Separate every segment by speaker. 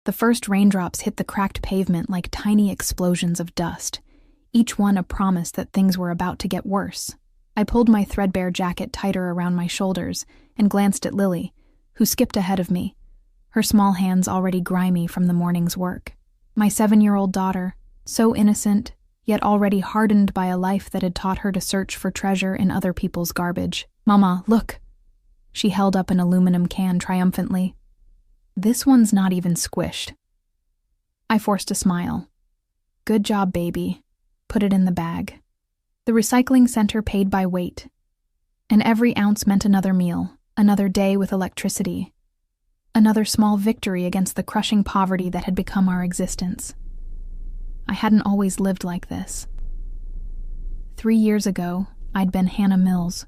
Speaker 1: The first raindrops hit the cracked pavement like tiny explosions of dust, each one a promise that things were about to get worse. I pulled my threadbare jacket tighter around my shoulders and glanced at Lily, who skipped ahead of me, her small hands already grimy from the morning's work. My 7-year-old daughter, so innocent, yet already hardened by a life that had taught her to search for treasure in other people's garbage. "Mama, look!" She held up an aluminum can triumphantly. "This one's not even squished." I forced a smile. "Good job, baby. Put it in the bag." The recycling center paid by weight, and every ounce meant another meal, another day with electricity, another small victory against the crushing poverty that had become our existence. I hadn't always lived like this. 3 years ago, I'd been Hannah Mills,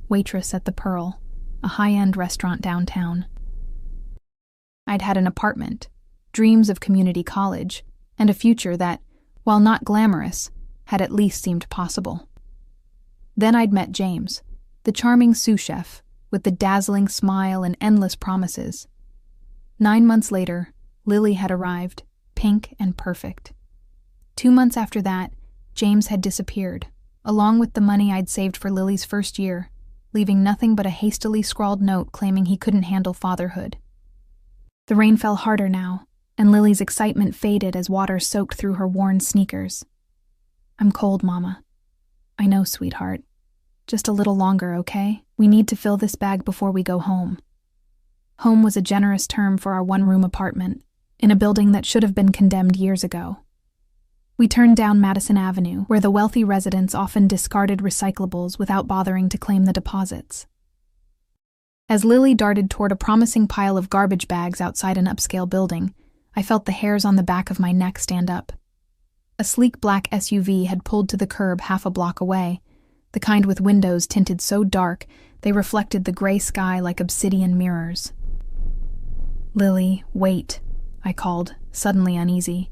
Speaker 1: waitress at the Pearl, a high-end restaurant downtown. I'd had an apartment, dreams of community college, and a future that, while not glamorous, had at least seemed possible. Then I'd met James, the charming sous chef, with the dazzling smile and endless promises. 9 months later, Lily had arrived, pink and perfect. 2 months after that, James had disappeared, along with the money I'd saved for Lily's first year, leaving nothing but a hastily scrawled note claiming he couldn't handle fatherhood. The rain fell harder now, and Lily's excitement faded as water soaked through her worn sneakers. "I'm cold, Mama." "I know, sweetheart. Just a little longer, okay? We need to fill this bag before we go home." Home was a generous term for our one-room apartment, in a building that should have been condemned years ago. We turned down Madison Avenue, where the wealthy residents often discarded recyclables without bothering to claim the deposits. As Lily darted toward a promising pile of garbage bags outside an upscale building, I felt the hairs on the back of my neck stand up. A sleek black SUV had pulled to the curb half a block away, the kind with windows tinted so dark they reflected the gray sky like obsidian mirrors. "Lily, wait," I called, suddenly uneasy.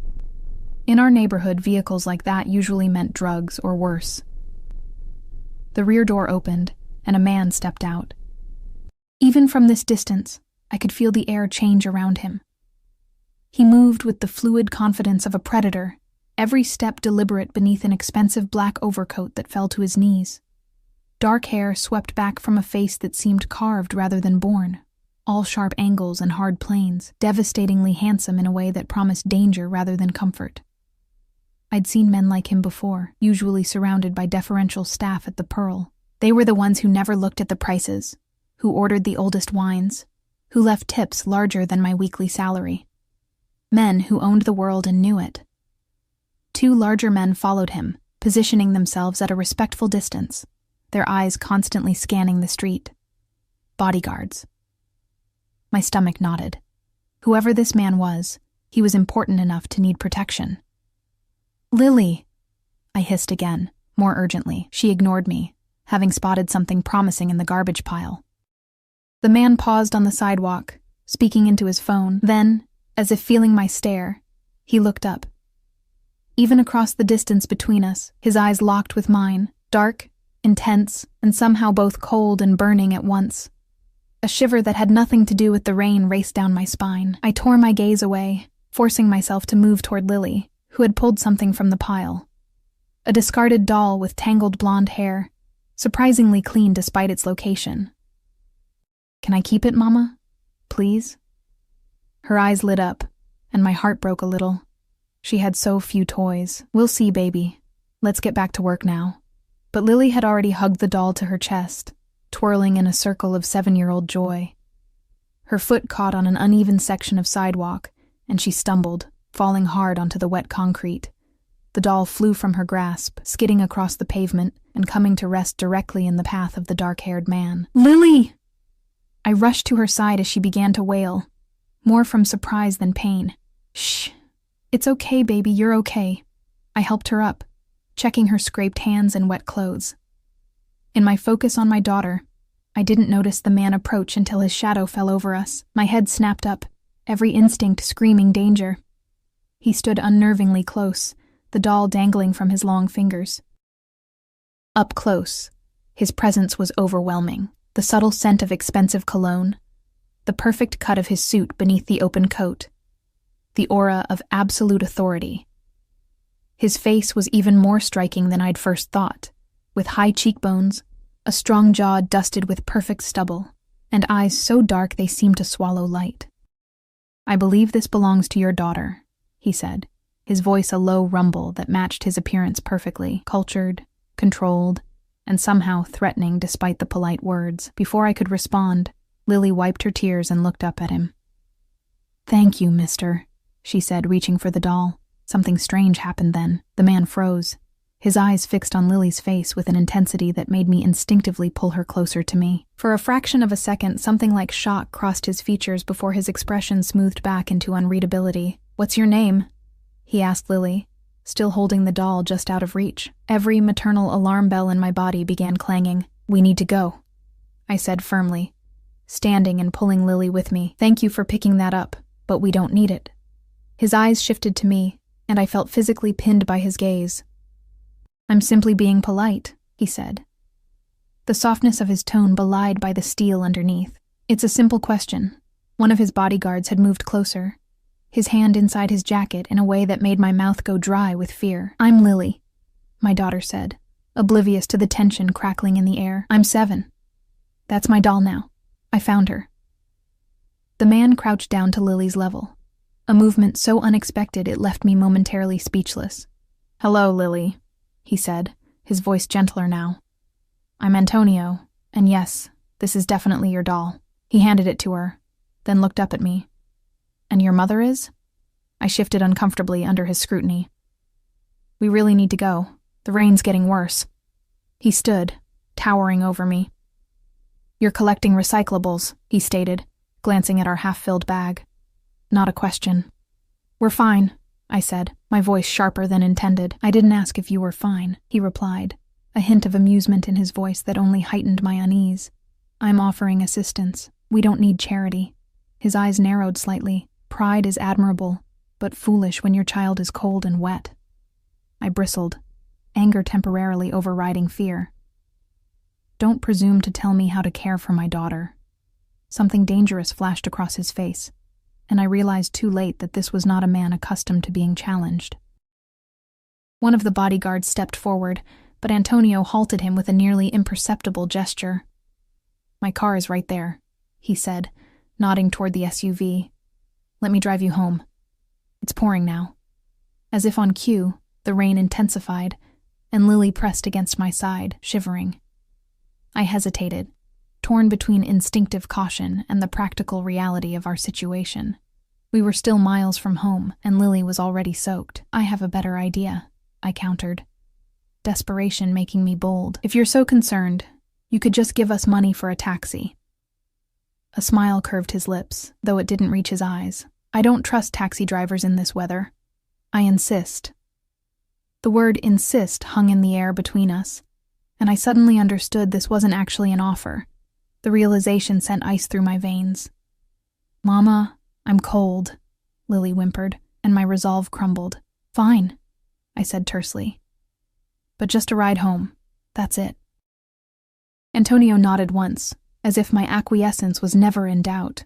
Speaker 1: In our neighborhood, vehicles like that usually meant drugs or worse. The rear door opened, and a man stepped out. Even from this distance, I could feel the air change around him. He moved with the fluid confidence of a predator, every step deliberate beneath an expensive black overcoat that fell to his knees. Dark hair swept back from a face that seemed carved rather than born, all sharp angles and hard planes, devastatingly handsome in a way that promised danger rather than comfort. I'd seen men like him before, usually surrounded by deferential staff at the Pearl. They were the ones who never looked at the prices, who ordered the oldest wines, who left tips larger than my weekly salary. Men who owned the world and knew it. 2 larger men followed him, positioning themselves at a respectful distance, their eyes constantly scanning the street. Bodyguards. My stomach knotted. Whoever this man was, he was important enough to need protection. "Lily!" I hissed again, more urgently. She ignored me, having spotted something promising in the garbage pile. The man paused on the sidewalk, speaking into his phone. Then, as if feeling my stare, he looked up. Even across the distance between us, his eyes locked with mine, dark, intense, and somehow both cold and burning at once. A shiver that had nothing to do with the rain raced down my spine. I tore my gaze away, forcing myself to move toward Lily, who had pulled something from the pile. A discarded doll with tangled blonde hair, surprisingly clean despite its location. "Can I keep it, Mama? Please?" Her eyes lit up, and my heart broke a little. She had so few toys. "We'll see, baby. Let's get back to work now." But Lily had already hugged the doll to her chest, twirling in a circle of 7-year-old joy. Her foot caught on an uneven section of sidewalk, and she stumbled, falling hard onto the wet concrete. The doll flew from her grasp, skidding across the pavement and coming to rest directly in the path of the dark-haired man. "Lily!" I rushed to her side as she began to wail, more from surprise than pain. "Shh. It's okay, baby, you're okay." I helped her up, checking her scraped hands and wet clothes. In my focus on my daughter, I didn't notice the man approach until his shadow fell over us. My head snapped up, every instinct screaming danger. He stood unnervingly close, the doll dangling from his long fingers. Up close, his presence was overwhelming. The subtle scent of expensive cologne, the perfect cut of his suit beneath the open coat, the aura of absolute authority. His face was even more striking than I'd first thought, with high cheekbones, a strong jaw dusted with perfect stubble, and eyes so dark they seemed to swallow light. "I believe this belongs to your daughter," he said, his voice a low rumble that matched his appearance perfectly, cultured, controlled, and somehow threatening despite the polite words. Before I could respond, Lily wiped her tears and looked up at him. "Thank you, mister," she said, reaching for the doll. Something strange happened then. The man froze, his eyes fixed on Lily's face with an intensity that made me instinctively pull her closer to me. For a fraction of a second, something like shock crossed his features before his expression smoothed back into unreadability. "What's your name?" he asked Lily, still holding the doll just out of reach. Every maternal alarm bell in my body began clanging. "We need to go," I said firmly, standing and pulling Lily with me. "Thank you for picking that up, but we don't need it." His eyes shifted to me, and I felt physically pinned by his gaze. "I'm simply being polite," he said, the softness of his tone belied by the steel underneath. "It's a simple question." One of his bodyguards had moved closer, his hand inside his jacket in a way that made my mouth go dry with fear. "I'm Lily," my daughter said, oblivious to the tension crackling in the air. "I'm 7. That's my doll now. I found her." The man crouched down to Lily's level, a movement so unexpected it left me momentarily speechless. "Hello, Lily," he said, his voice gentler now. "I'm Antonio, and yes, this is definitely your doll." He handed it to her, then looked up at me. "And your mother is?" I shifted uncomfortably under his scrutiny. "We really need to go. The rain's getting worse." He stood, towering over me. "You're collecting recyclables," he stated, glancing at our half-filled bag. Not a question. "We're fine," I said, my voice sharper than intended. "I didn't ask if you were fine," he replied, a hint of amusement in his voice that only heightened my unease. "I'm offering assistance. We don't need charity." His eyes narrowed slightly. "Pride is admirable, but foolish when your child is cold and wet." I bristled, anger temporarily overriding fear. "Don't presume to tell me how to care for my daughter." Something dangerous flashed across his face, and I realized too late that this was not a man accustomed to being challenged. One of the bodyguards stepped forward, but Antonio halted him with a nearly imperceptible gesture. "My car is right there," he said, nodding toward the SUV. "Let me drive you home. It's pouring now." As if on cue, the rain intensified, and Lily pressed against my side, shivering. I hesitated, torn between instinctive caution and the practical reality of our situation. We were still miles from home, and Lily was already soaked. "I have a better idea," I countered, desperation making me bold. "If you're so concerned, you could just give us money for a taxi." A smile curved his lips, though it didn't reach his eyes. "I don't trust taxi drivers in this weather. I insist." The word insist hung in the air between us, and I suddenly understood this wasn't actually an offer. The realization sent ice through my veins. "Mama, I'm cold," Lily whimpered, and my resolve crumbled. "Fine," I said tersely. "But just a ride home. That's it." Antonio nodded once, as if my acquiescence was never in doubt.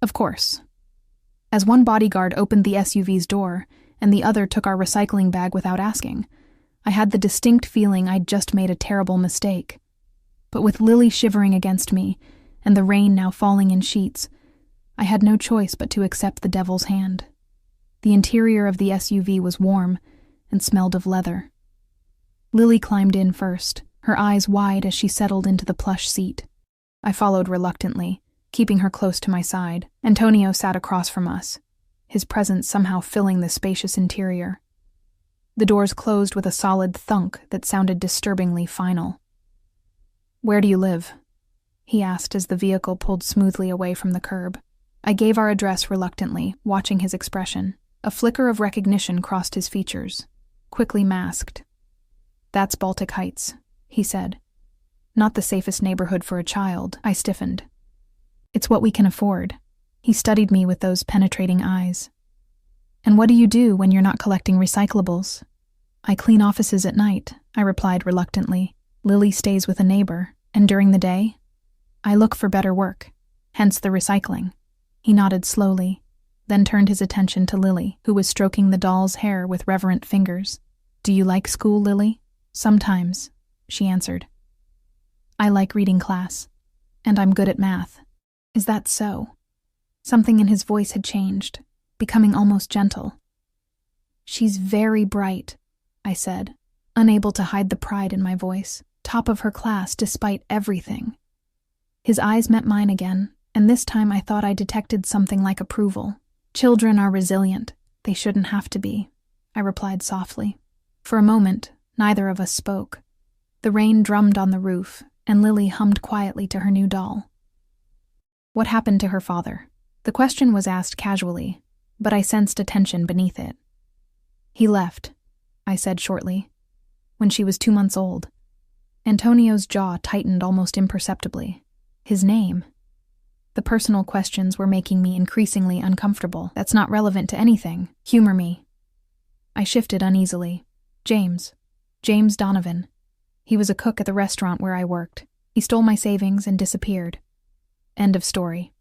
Speaker 1: "Of course." As one bodyguard opened the SUV's door, and the other took our recycling bag without asking, I had the distinct feeling I'd just made a terrible mistake. But with Lily shivering against me, and the rain now falling in sheets, I had no choice but to accept the devil's hand. The interior of the SUV was warm and smelled of leather. Lily climbed in first, her eyes wide as she settled into the plush seat. I followed reluctantly, keeping her close to my side. Antonio sat across from us, his presence somehow filling the spacious interior. The doors closed with a solid thunk that sounded disturbingly final. "Where do you live?" he asked as the vehicle pulled smoothly away from the curb. I gave our address reluctantly, watching his expression. A flicker of recognition crossed his features, quickly masked. "That's Baltic Heights," he said. "Not the safest neighborhood for a child." I stiffened. "It's what we can afford." He studied me with those penetrating eyes. "And what do you do when you're not collecting recyclables?" "I clean offices at night," I replied reluctantly. "Lily stays with a neighbor, and during the day, I look for better work, hence the recycling." He nodded slowly, then turned his attention to Lily, who was stroking the doll's hair with reverent fingers. "Do you like school, Lily?" "Sometimes," she answered. "I like reading class, and I'm good at math." "Is that so?" Something in his voice had changed, becoming almost gentle. "She's very bright," I said, unable to hide the pride in my voice. "Top of her class despite everything." His eyes met mine again, and this time I thought I detected something like approval. "Children are resilient. They shouldn't have to be," I replied softly. For a moment, neither of us spoke. The rain drummed on the roof, and Lily hummed quietly to her new doll. "What happened to her father?" The question was asked casually, but I sensed a tension beneath it. "He left," I said shortly, "when she was 2 months old." Antonio's jaw tightened almost imperceptibly. His name? The personal questions were making me increasingly uncomfortable. "That's not relevant to anything. Humor me." I shifted uneasily. James Donovan. He was a cook at the restaurant where I worked. He stole my savings and disappeared. End of story.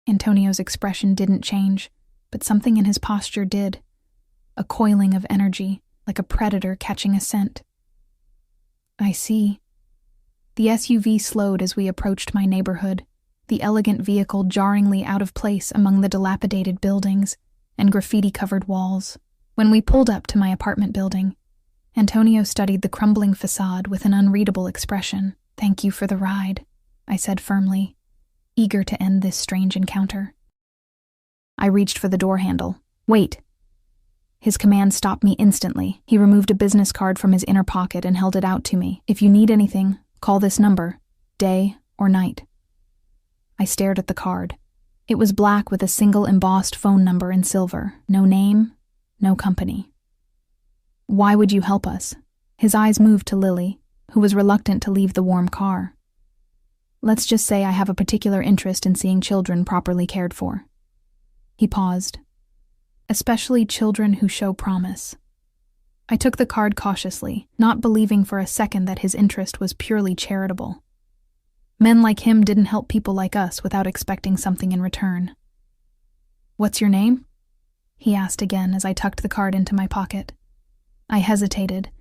Speaker 1: Antonio's expression didn't change, but something in his posture did. A coiling of energy, like a predator catching a scent. "I see." The SUV slowed as we approached my neighborhood, the elegant vehicle jarringly out of place among the dilapidated buildings and graffiti-covered walls. When we pulled up to my apartment building, Antonio studied the crumbling facade with an unreadable expression. "Thank you for the ride," I said firmly, eager to end this strange encounter. I reached for the door handle. "Wait." His command stopped me instantly. He removed a business card from his inner pocket and held it out to me. "If you need anything, call this number, day or night." I stared at the card. It was black with a single embossed phone number in silver. No name, no company. "Why would you help us?" His eyes moved to Lily, who was reluctant to leave the warm car. "Let's just say I have a particular interest in seeing children properly cared for." He paused. "Especially children who show promise." I took the card cautiously, not believing for a second that his interest was purely charitable. Men like him didn't help people like us without expecting something in return. "What's your name?" he asked again as I tucked the card into my pocket. I hesitated,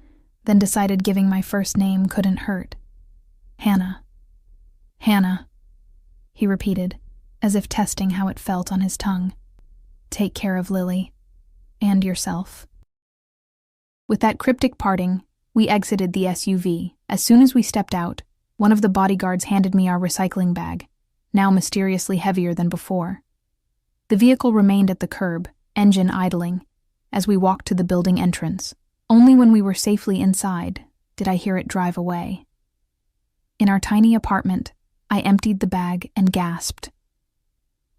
Speaker 1: then decided giving my first name couldn't hurt. "Hannah." "Hannah," he repeated, as if testing how it felt on his tongue. "Take care of Lily. And yourself." With that cryptic parting, we exited the SUV. As soon as we stepped out, one of the bodyguards handed me our recycling bag, now mysteriously heavier than before. The vehicle remained at the curb, engine idling, as we walked to the building entrance. Only when we were safely inside did I hear it drive away. In our tiny apartment, I emptied the bag and gasped.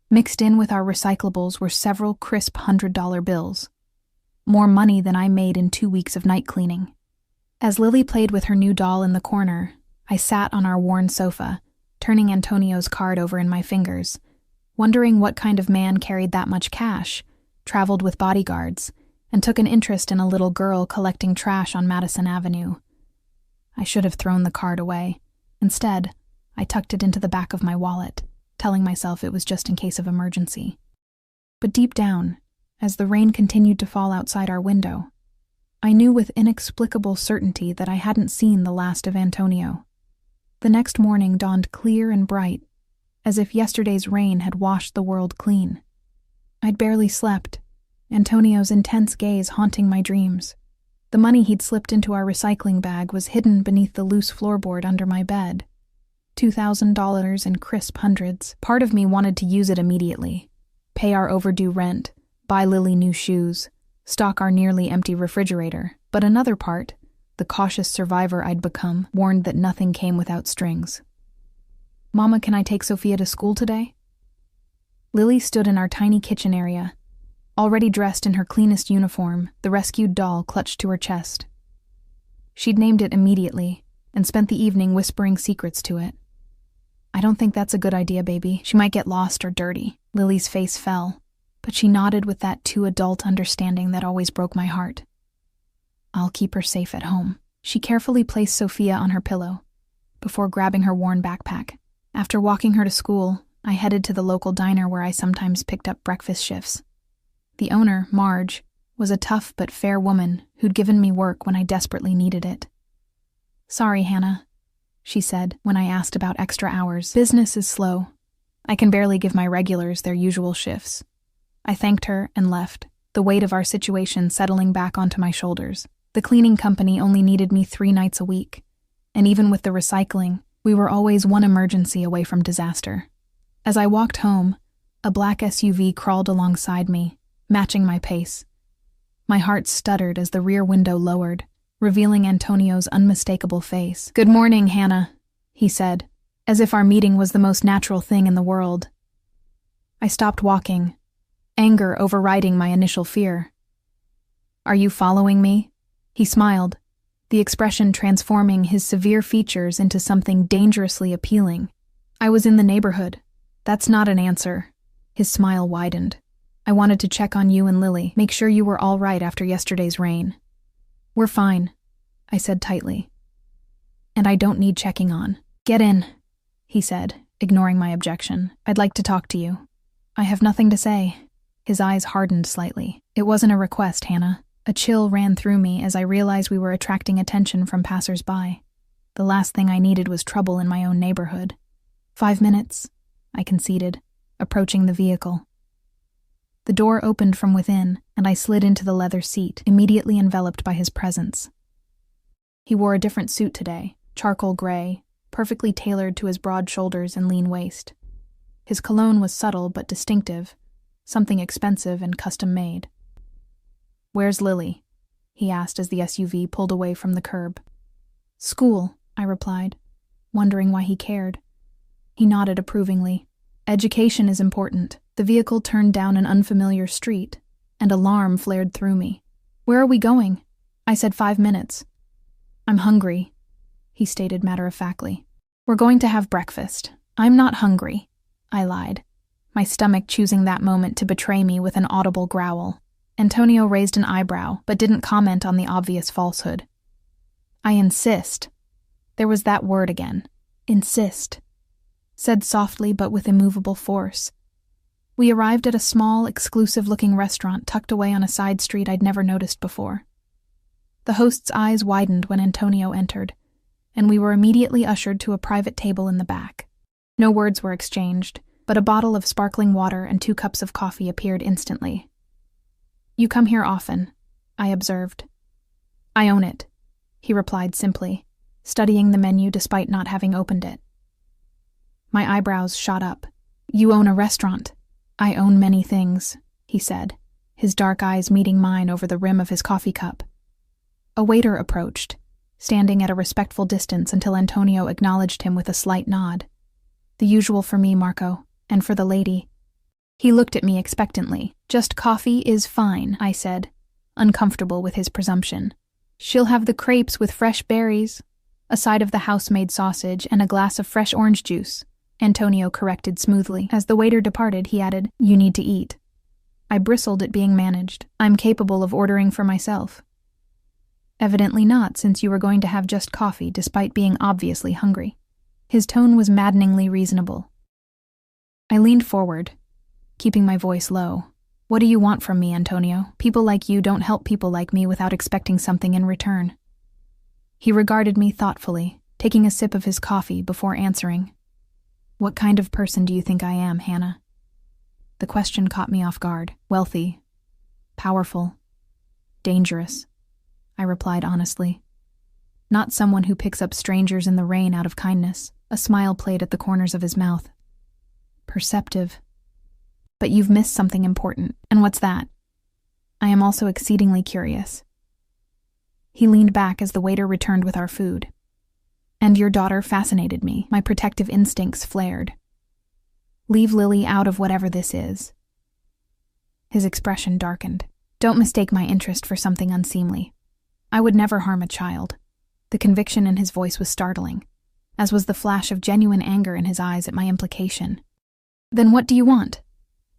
Speaker 1: Mixed in with our recyclables were several crisp $100 bills. More money than I made in 2 weeks of night cleaning. As Lily played with her new doll in the corner, I sat on our worn sofa, turning Antonio's card over in my fingers, wondering what kind of man carried that much cash, traveled with bodyguards, and took an interest in a little girl collecting trash on Madison Avenue. I should have thrown the card away. Instead, I tucked it into the back of my wallet, telling myself it was just in case of emergency. But deep down, as the rain continued to fall outside our window, I knew with inexplicable certainty that I hadn't seen the last of Antonio. The next morning dawned clear and bright, as if yesterday's rain had washed the world clean. I'd barely slept, Antonio's intense gaze haunting my dreams. The money he'd slipped into our recycling bag was hidden beneath the loose floorboard under my bed. $2,000 in crisp hundreds. Part of me wanted to use it immediately. Pay our overdue rent, buy Lily new shoes, stock our nearly empty refrigerator. But another part, the cautious survivor I'd become, warned that nothing came without strings. "Mama, can I take Sophia to school today?" Lily stood in our tiny kitchen area. Already dressed in her cleanest uniform, the rescued doll clutched to her chest. She'd named it immediately and spent the evening whispering secrets to it. "I don't think that's a good idea, baby. She might get lost or dirty." Lily's face fell, but she nodded with that too adult understanding that always broke my heart. "I'll keep her safe at home." She carefully placed Sophia on her pillow, before grabbing her worn backpack. After walking her to school, I headed to the local diner where I sometimes picked up breakfast shifts. The owner, Marge, was a tough but fair woman who'd given me work when I desperately needed it. "Sorry, Hannah," she said when I asked about extra hours. "Business is slow. I can barely give my regulars their usual shifts." I thanked her and left, the weight of our situation settling back onto my shoulders. The cleaning company only needed me 3 nights a week, and even with the recycling, we were always one emergency away from disaster. As I walked home, a black SUV crawled alongside me, matching my pace. My heart stuttered as the rear window lowered, revealing Antonio's unmistakable face. "Good morning, Hannah," he said, as if our meeting was the most natural thing in the world. I stopped walking, anger overriding my initial fear. "Are you following me?" He smiled, the expression transforming his severe features into something dangerously appealing. "I was in the neighborhood. That's not an answer." His smile widened. "I wanted to check on you and Lily, make sure you were all right after yesterday's rain." "We're fine," I said tightly. "And I don't need checking on." "Get in," he said, ignoring my objection. "I'd like to talk to you." "I have nothing to say." His eyes hardened slightly. "It wasn't a request, Hannah." A chill ran through me as I realized we were attracting attention from passers-by. The last thing I needed was trouble in my own neighborhood. 5 minutes, I conceded, approaching the vehicle. The door opened from within, and I slid into the leather seat, immediately enveloped by his presence. He wore a different suit today, charcoal gray, perfectly tailored to his broad shoulders and lean waist. His cologne was subtle but distinctive, something expensive and custom-made. "Where's Lily?" he asked as the SUV pulled away from the curb. "School," I replied, wondering why he cared. He nodded approvingly. "Education is important." The vehicle turned down an unfamiliar street, and alarm flared through me. "Where are we going?" I said 5 minutes. "I'm hungry," he stated matter-of-factly. "We're going to have breakfast." "I'm not hungry," I lied, my stomach choosing that moment to betray me with an audible growl. Antonio raised an eyebrow, but didn't comment on the obvious falsehood. "I insist." There was that word again. Insist. Said softly but with immovable force. We arrived at a small, exclusive-looking restaurant tucked away on a side street I'd never noticed before. The host's eyes widened when Antonio entered, and we were immediately ushered to a private table in the back. No words were exchanged, but a bottle of sparkling water and 2 cups of coffee appeared instantly. "You come here often," I observed. "I own it," he replied simply, studying the menu despite not having opened it. My eyebrows shot up. "You own a restaurant." "I own many things," he said, his dark eyes meeting mine over the rim of his coffee cup. A waiter approached, standing at a respectful distance until Antonio acknowledged him with a slight nod. "The usual for me, Marco, and for the lady." He looked at me expectantly. "Just coffee is fine," I said, uncomfortable with his presumption. "She'll have the crepes with fresh berries, a side of the house-made sausage, and a glass of fresh orange juice," Antonio corrected smoothly. As the waiter departed, he added, "You need to eat." I bristled at being managed. "I'm capable of ordering for myself." "Evidently not, since you were going to have just coffee despite being obviously hungry." His tone was maddeningly reasonable. I leaned forward, keeping my voice low. "What do you want from me, Antonio? People like you don't help people like me without expecting something in return." He regarded me thoughtfully, taking a sip of his coffee before answering. "What kind of person do you think I am, Hannah?" The question caught me off guard. "Wealthy, powerful, dangerous," I replied honestly. "Not someone who picks up strangers in the rain out of kindness." A smile played at the corners of his mouth. "Perceptive. But you've missed something important. And what's that?" "I am also exceedingly curious." He leaned back as the waiter returned with our food. "And your daughter fascinated me." My protective instincts flared. "Leave Lily out of whatever this is." His expression darkened. "Don't mistake my interest for something unseemly. I would never harm a child." The conviction in his voice was startling, as was the flash of genuine anger in his eyes at my implication. "Then what do you want?"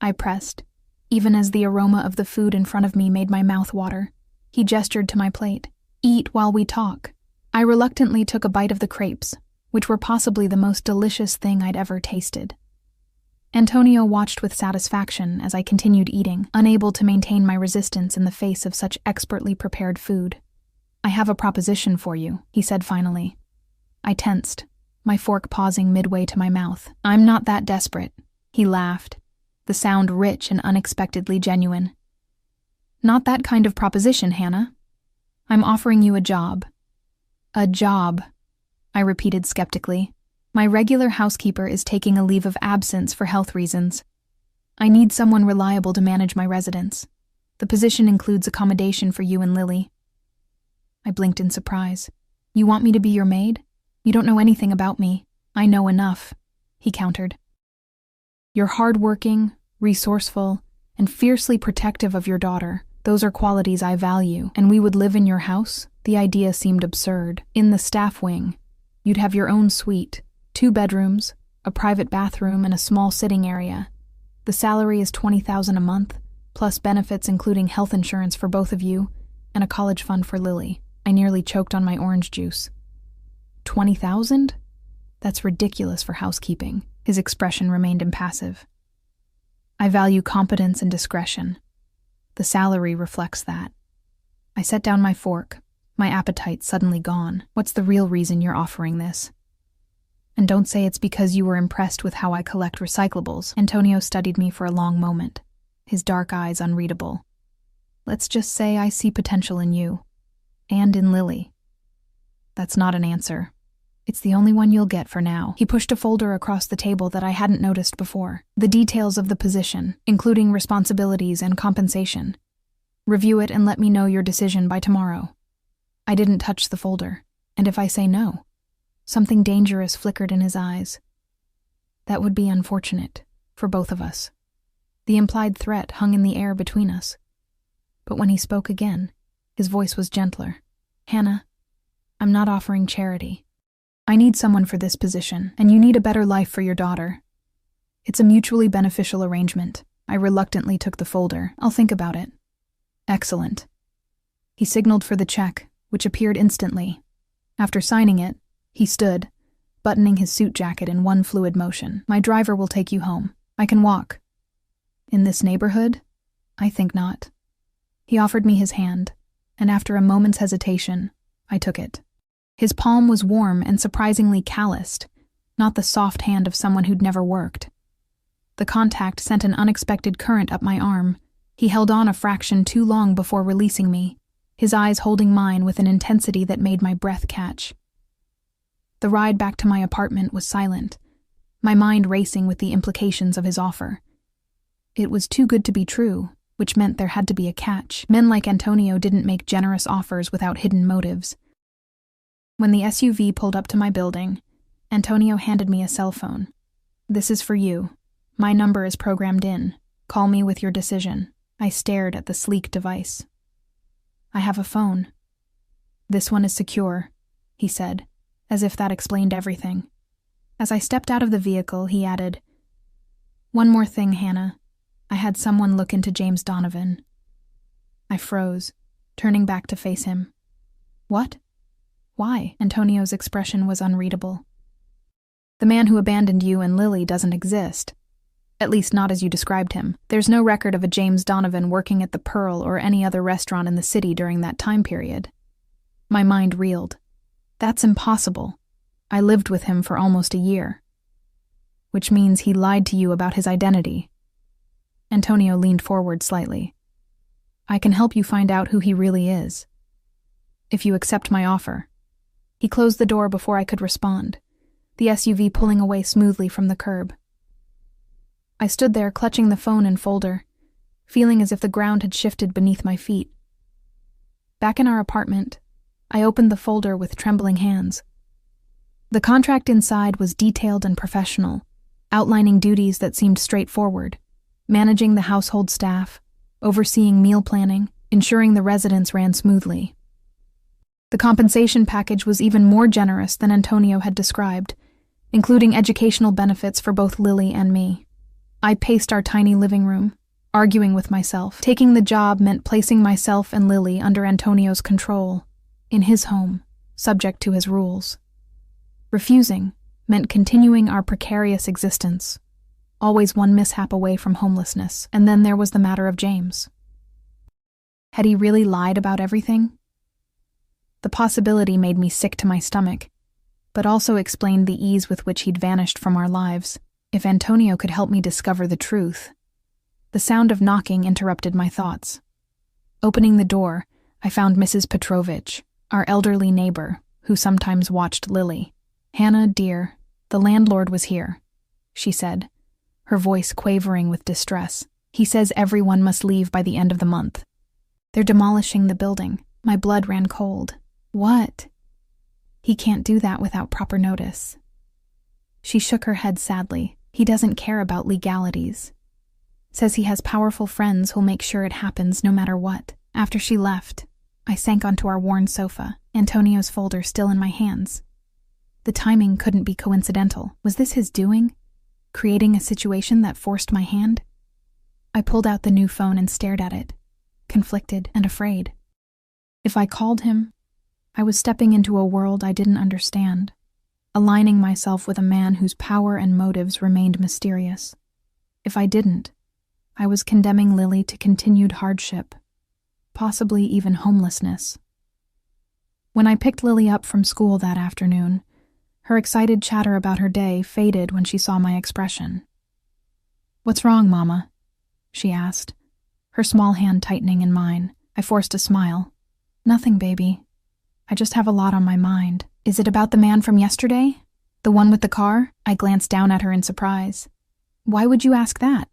Speaker 1: I pressed, even as the aroma of the food in front of me made my mouth water. He gestured to my plate. "Eat while we talk." I reluctantly took a bite of the crepes, which were possibly the most delicious thing I'd ever tasted. Antonio watched with satisfaction as I continued eating, unable to maintain my resistance in the face of such expertly prepared food. "I have a proposition for you," he said finally. I tensed, my fork pausing midway to my mouth. "I'm not that desperate," he laughed, the sound rich and unexpectedly genuine. "Not that kind of proposition, Hannah. I'm offering you a job." "A job," I repeated skeptically. "My regular housekeeper is taking a leave of absence for health reasons. I need someone reliable to manage my residence. The position includes accommodation for you and Lily." I blinked in surprise. "You want me to be your maid? You don't know anything about me." "I know enough," he countered. "You're hardworking, resourceful, and fiercely protective of your daughter. Those are qualities I value, and we would live in your house?" The idea seemed absurd. "In the staff wing. You'd have your own suite, 2 bedrooms, a private bathroom, and a small sitting area. The salary is $20,000 a month, plus benefits including health insurance for both of you, and a college fund for Lily." I nearly choked on my orange juice. $20,000? That's ridiculous for housekeeping. His expression remained impassive. "I value competence and discretion. The salary reflects that." I set down my fork, my appetite suddenly gone. "What's the real reason you're offering this? And don't say it's because you were impressed with how I collect recyclables." Antonio studied me for a long moment, his dark eyes unreadable. "Let's just say I see potential in you. And in Lily." "That's not an answer. It's the only one you'll get for now." He pushed a folder across the table that I hadn't noticed before. "The details of the position, including responsibilities and compensation. Review it and let me know your decision by tomorrow." I didn't touch the folder. "And if I say no?" Something dangerous flickered in his eyes. "That would be unfortunate, for both of us." The implied threat hung in the air between us. But when he spoke again, his voice was gentler. "Hannah, I'm not offering charity. I need someone for this position, and you need a better life for your daughter. It's a mutually beneficial arrangement." I reluctantly took the folder. "I'll think about it." "Excellent." He signaled for the check, which appeared instantly. After signing it, he stood, buttoning his suit jacket in one fluid motion. "My driver will take you home. I can walk." "In this neighborhood? I think not." He offered me his hand, and after a moment's hesitation, I took it. His palm was warm and surprisingly calloused, not the soft hand of someone who'd never worked. The contact sent an unexpected current up my arm. He held on a fraction too long before releasing me, his eyes holding mine with an intensity that made my breath catch. The ride back to my apartment was silent, my mind racing with the implications of his offer. It was too good to be true, which meant there had to be a catch. Men like Antonio didn't make generous offers without hidden motives. When the SUV pulled up to my building, Antonio handed me a cell phone. "This is for you. My number is programmed in. Call me with your decision." I stared at the sleek device. "I have a phone." "This one is secure," he said, as if that explained everything. As I stepped out of the vehicle, he added, "One more thing, Hannah. I had someone look into James Donovan." I froze, turning back to face him. "What? Why?" Antonio's expression was unreadable. "The man who abandoned you and Lily doesn't exist. At least not as you described him. There's no record of a James Donovan working at the Pearl or any other restaurant in the city during that time period." My mind reeled. "That's impossible. I lived with him for almost a year." "Which means he lied to you about his identity." Antonio leaned forward slightly. "I can help you find out who he really is, if you accept my offer." He closed the door before I could respond, the SUV pulling away smoothly from the curb. I stood there clutching the phone and folder, feeling as if the ground had shifted beneath my feet. Back in our apartment, I opened the folder with trembling hands. The contract inside was detailed and professional, outlining duties that seemed straightforward: managing the household staff, overseeing meal planning, ensuring the residence ran smoothly. The compensation package was even more generous than Antonio had described, including educational benefits for both Lily and me. I paced our tiny living room, arguing with myself. Taking the job meant placing myself and Lily under Antonio's control, in his home, subject to his rules. Refusing meant continuing our precarious existence, always one mishap away from homelessness. And then there was the matter of James. Had he really lied about everything? The possibility made me sick to my stomach, but also explained the ease with which he'd vanished from our lives. If Antonio could help me discover the truth. The sound of knocking interrupted my thoughts. Opening the door, I found Mrs. Petrovich, our elderly neighbor, who sometimes watched Lily. "Hannah, dear, the landlord was here," she said, her voice quavering with distress. "He says everyone must leave by the end of the month. They're demolishing the building." My blood ran cold. "What?" "He can't do that without proper notice." She shook her head sadly. "He doesn't care about legalities. Says he has powerful friends who'll make sure it happens no matter what." After she left, I sank onto our worn sofa, Antonio's folder still in my hands. The timing couldn't be coincidental. Was this his doing? Creating a situation that forced my hand? I pulled out the new phone and stared at it, conflicted and afraid. If I called him, I was stepping into a world I didn't understand, aligning myself with a man whose power and motives remained mysterious. If I didn't, I was condemning Lily to continued hardship, possibly even homelessness. When I picked Lily up from school that afternoon, her excited chatter about her day faded when she saw my expression. "What's wrong, Mama?" she asked, her small hand tightening in mine. I forced a smile. "Nothing, baby. I just have a lot on my mind." "Is it about the man from yesterday? The one with the car?" I glanced down at her in surprise. "Why would you ask that?"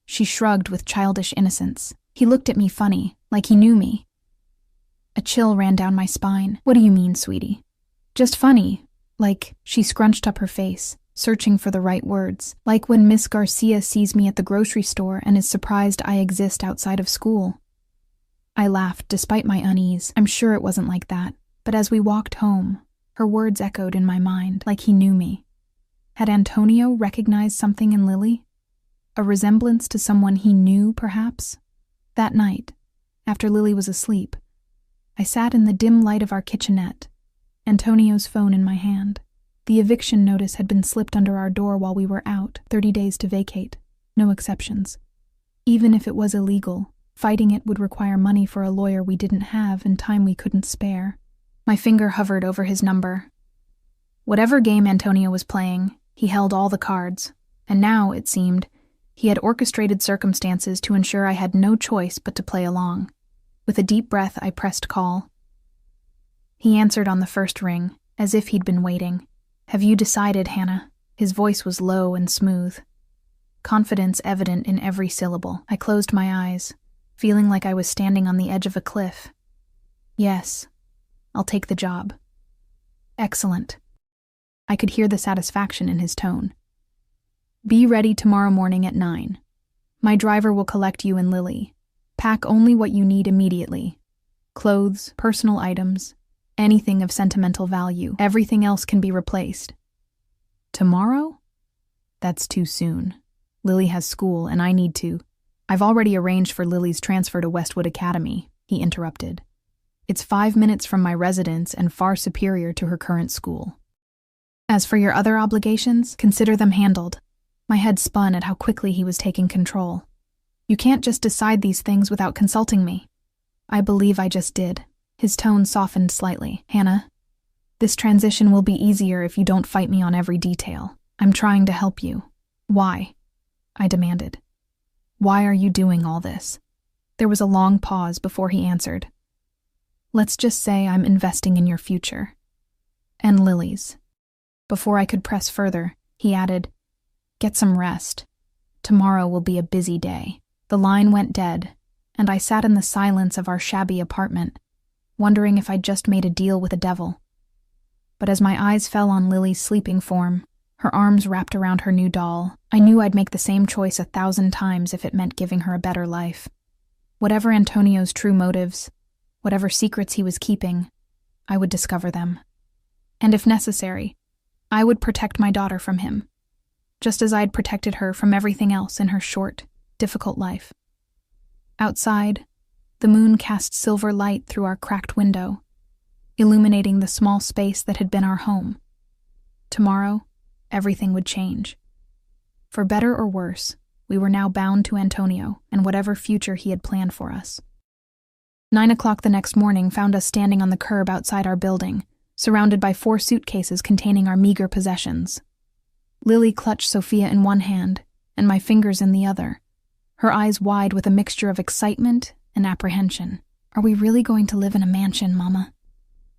Speaker 1: She shrugged with childish innocence. "He looked at me funny, like he knew me." A chill ran down my spine. "What do you mean, sweetie?" "Just funny. Like," she scrunched up her face, searching for the right words, "like when Miss Garcia sees me at the grocery store and is surprised I exist outside of school." I laughed despite my unease. I'm sure it wasn't like that. But as we walked home, her words echoed in my mind, like he knew me. Had Antonio recognized something in Lily? A resemblance to someone he knew, perhaps? That night, after Lily was asleep, I sat in the dim light of our kitchenette, Antonio's phone in my hand. The eviction notice had been slipped under our door while we were out, 30 days to vacate, no exceptions. Even if it was illegal, fighting it would require money for a lawyer we didn't have and time we couldn't spare. My finger hovered over his number. Whatever game Antonio was playing, he held all the cards, and now, it seemed, he had orchestrated circumstances to ensure I had no choice but to play along. With a deep breath, I pressed call. He answered on the first ring, as if he'd been waiting. "Have you decided, Hannah?" His voice was low and smooth, confidence evident in every syllable. I closed my eyes, feeling like I was standing on the edge of a cliff. "Yes. I'll take the job." "Excellent." I could hear the satisfaction in his tone. "Be ready tomorrow morning at 9. My driver will collect you and Lily. Pack only what you need immediately. Clothes, personal items, anything of sentimental value. Everything else can be replaced." "Tomorrow?" "That's too soon. Lily has school and I need to." "I've already arranged for Lily's transfer to Westwood Academy," he interrupted. "It's 5 minutes from my residence and far superior to her current school. As for your other obligations, consider them handled." My head spun at how quickly he was taking control. "You can't just decide these things without consulting me." "I believe I just did." His tone softened slightly. "Hannah, this transition will be easier if you don't fight me on every detail. I'm trying to help you." "Why?" I demanded. "Why are you doing all this?" There was a long pause before he answered. "Let's just say I'm investing in your future. And Lily's." Before I could press further, he added, "Get some rest. Tomorrow will be a busy day." The line went dead, and I sat in the silence of our shabby apartment, wondering if I'd just made a deal with the devil. But as my eyes fell on Lily's sleeping form, her arms wrapped around her new doll, I knew I'd make the same choice 1,000 times if it meant giving her a better life. Whatever Antonio's true motives, whatever secrets he was keeping, I would discover them. And if necessary, I would protect my daughter from him, just as I'd protected her from everything else in her short, difficult life. Outside, the moon cast silver light through our cracked window, illuminating the small space that had been our home. Tomorrow, everything would change. For better or worse, we were now bound to Antonio and whatever future he had planned for us. 9 o'clock the next morning found us standing on the curb outside our building, surrounded by 4 suitcases containing our meager possessions. Lily clutched Sophia in one hand and my fingers in the other, her eyes wide with a mixture of excitement and apprehension. "Are we really going to live in a mansion, Mama?"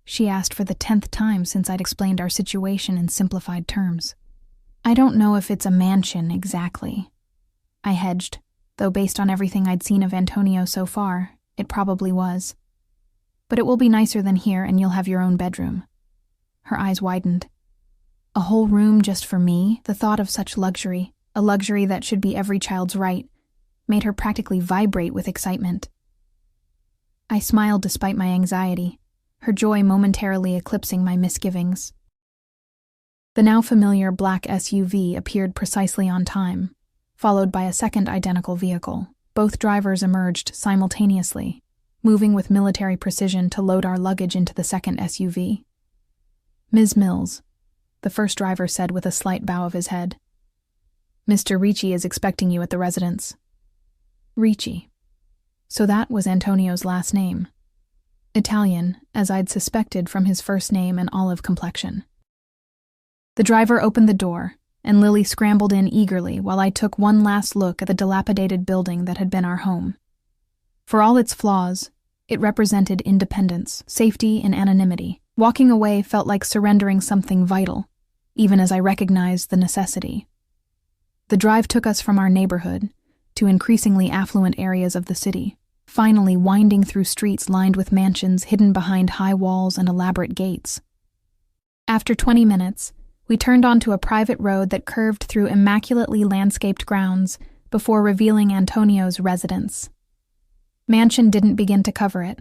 Speaker 1: she asked for the 10th time since I'd explained our situation in simplified terms. "I don't know if it's a mansion exactly," I hedged, though based on everything I'd seen of Antonio so far, it probably was. "But it will be nicer than here and you'll have your own bedroom." Her eyes widened. A whole room just for me? The thought of such luxury, a luxury that should be every child's right, made her practically vibrate with excitement. I smiled despite my anxiety, her joy momentarily eclipsing my misgivings. The now familiar black SUV appeared precisely on time, followed by a second identical vehicle. Both drivers emerged simultaneously, moving with military precision to load our luggage into the second SUV. "Ms. Mills," the first driver said with a slight bow of his head. "Mr. Ricci is expecting you at the residence." Ricci. So that was Antonio's last name. Italian, as I'd suspected from his first name and olive complexion. The driver opened the door, and Lily scrambled in eagerly while I took one last look at the dilapidated building that had been our home. For all its flaws, it represented independence, safety, and anonymity. Walking away felt like surrendering something vital, even as I recognized the necessity. The drive took us from our neighborhood to increasingly affluent areas of the city, finally winding through streets lined with mansions hidden behind high walls and elaborate gates. After 20 minutes, we turned onto a private road that curved through immaculately landscaped grounds before revealing Antonio's residence. Mansion didn't begin to cover it.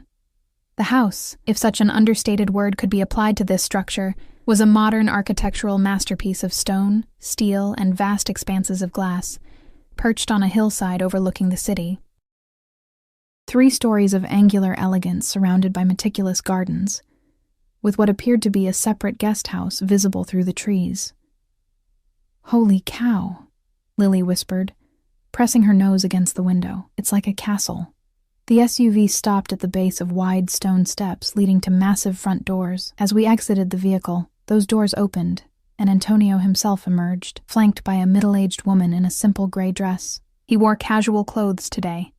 Speaker 1: The house, if such an understated word could be applied to this structure, was a modern architectural masterpiece of stone, steel, and vast expanses of glass, perched on a hillside overlooking the city. 3 stories of angular elegance surrounded by meticulous gardens, with what appeared to be a separate guest house visible through the trees. "Holy cow," Lily whispered, pressing her nose against the window. "It's like a castle." The SUV stopped at the base of wide stone steps leading to massive front doors. As we exited the vehicle, those doors opened, and Antonio himself emerged, flanked by a middle-aged woman in a simple gray dress. He wore casual clothes today,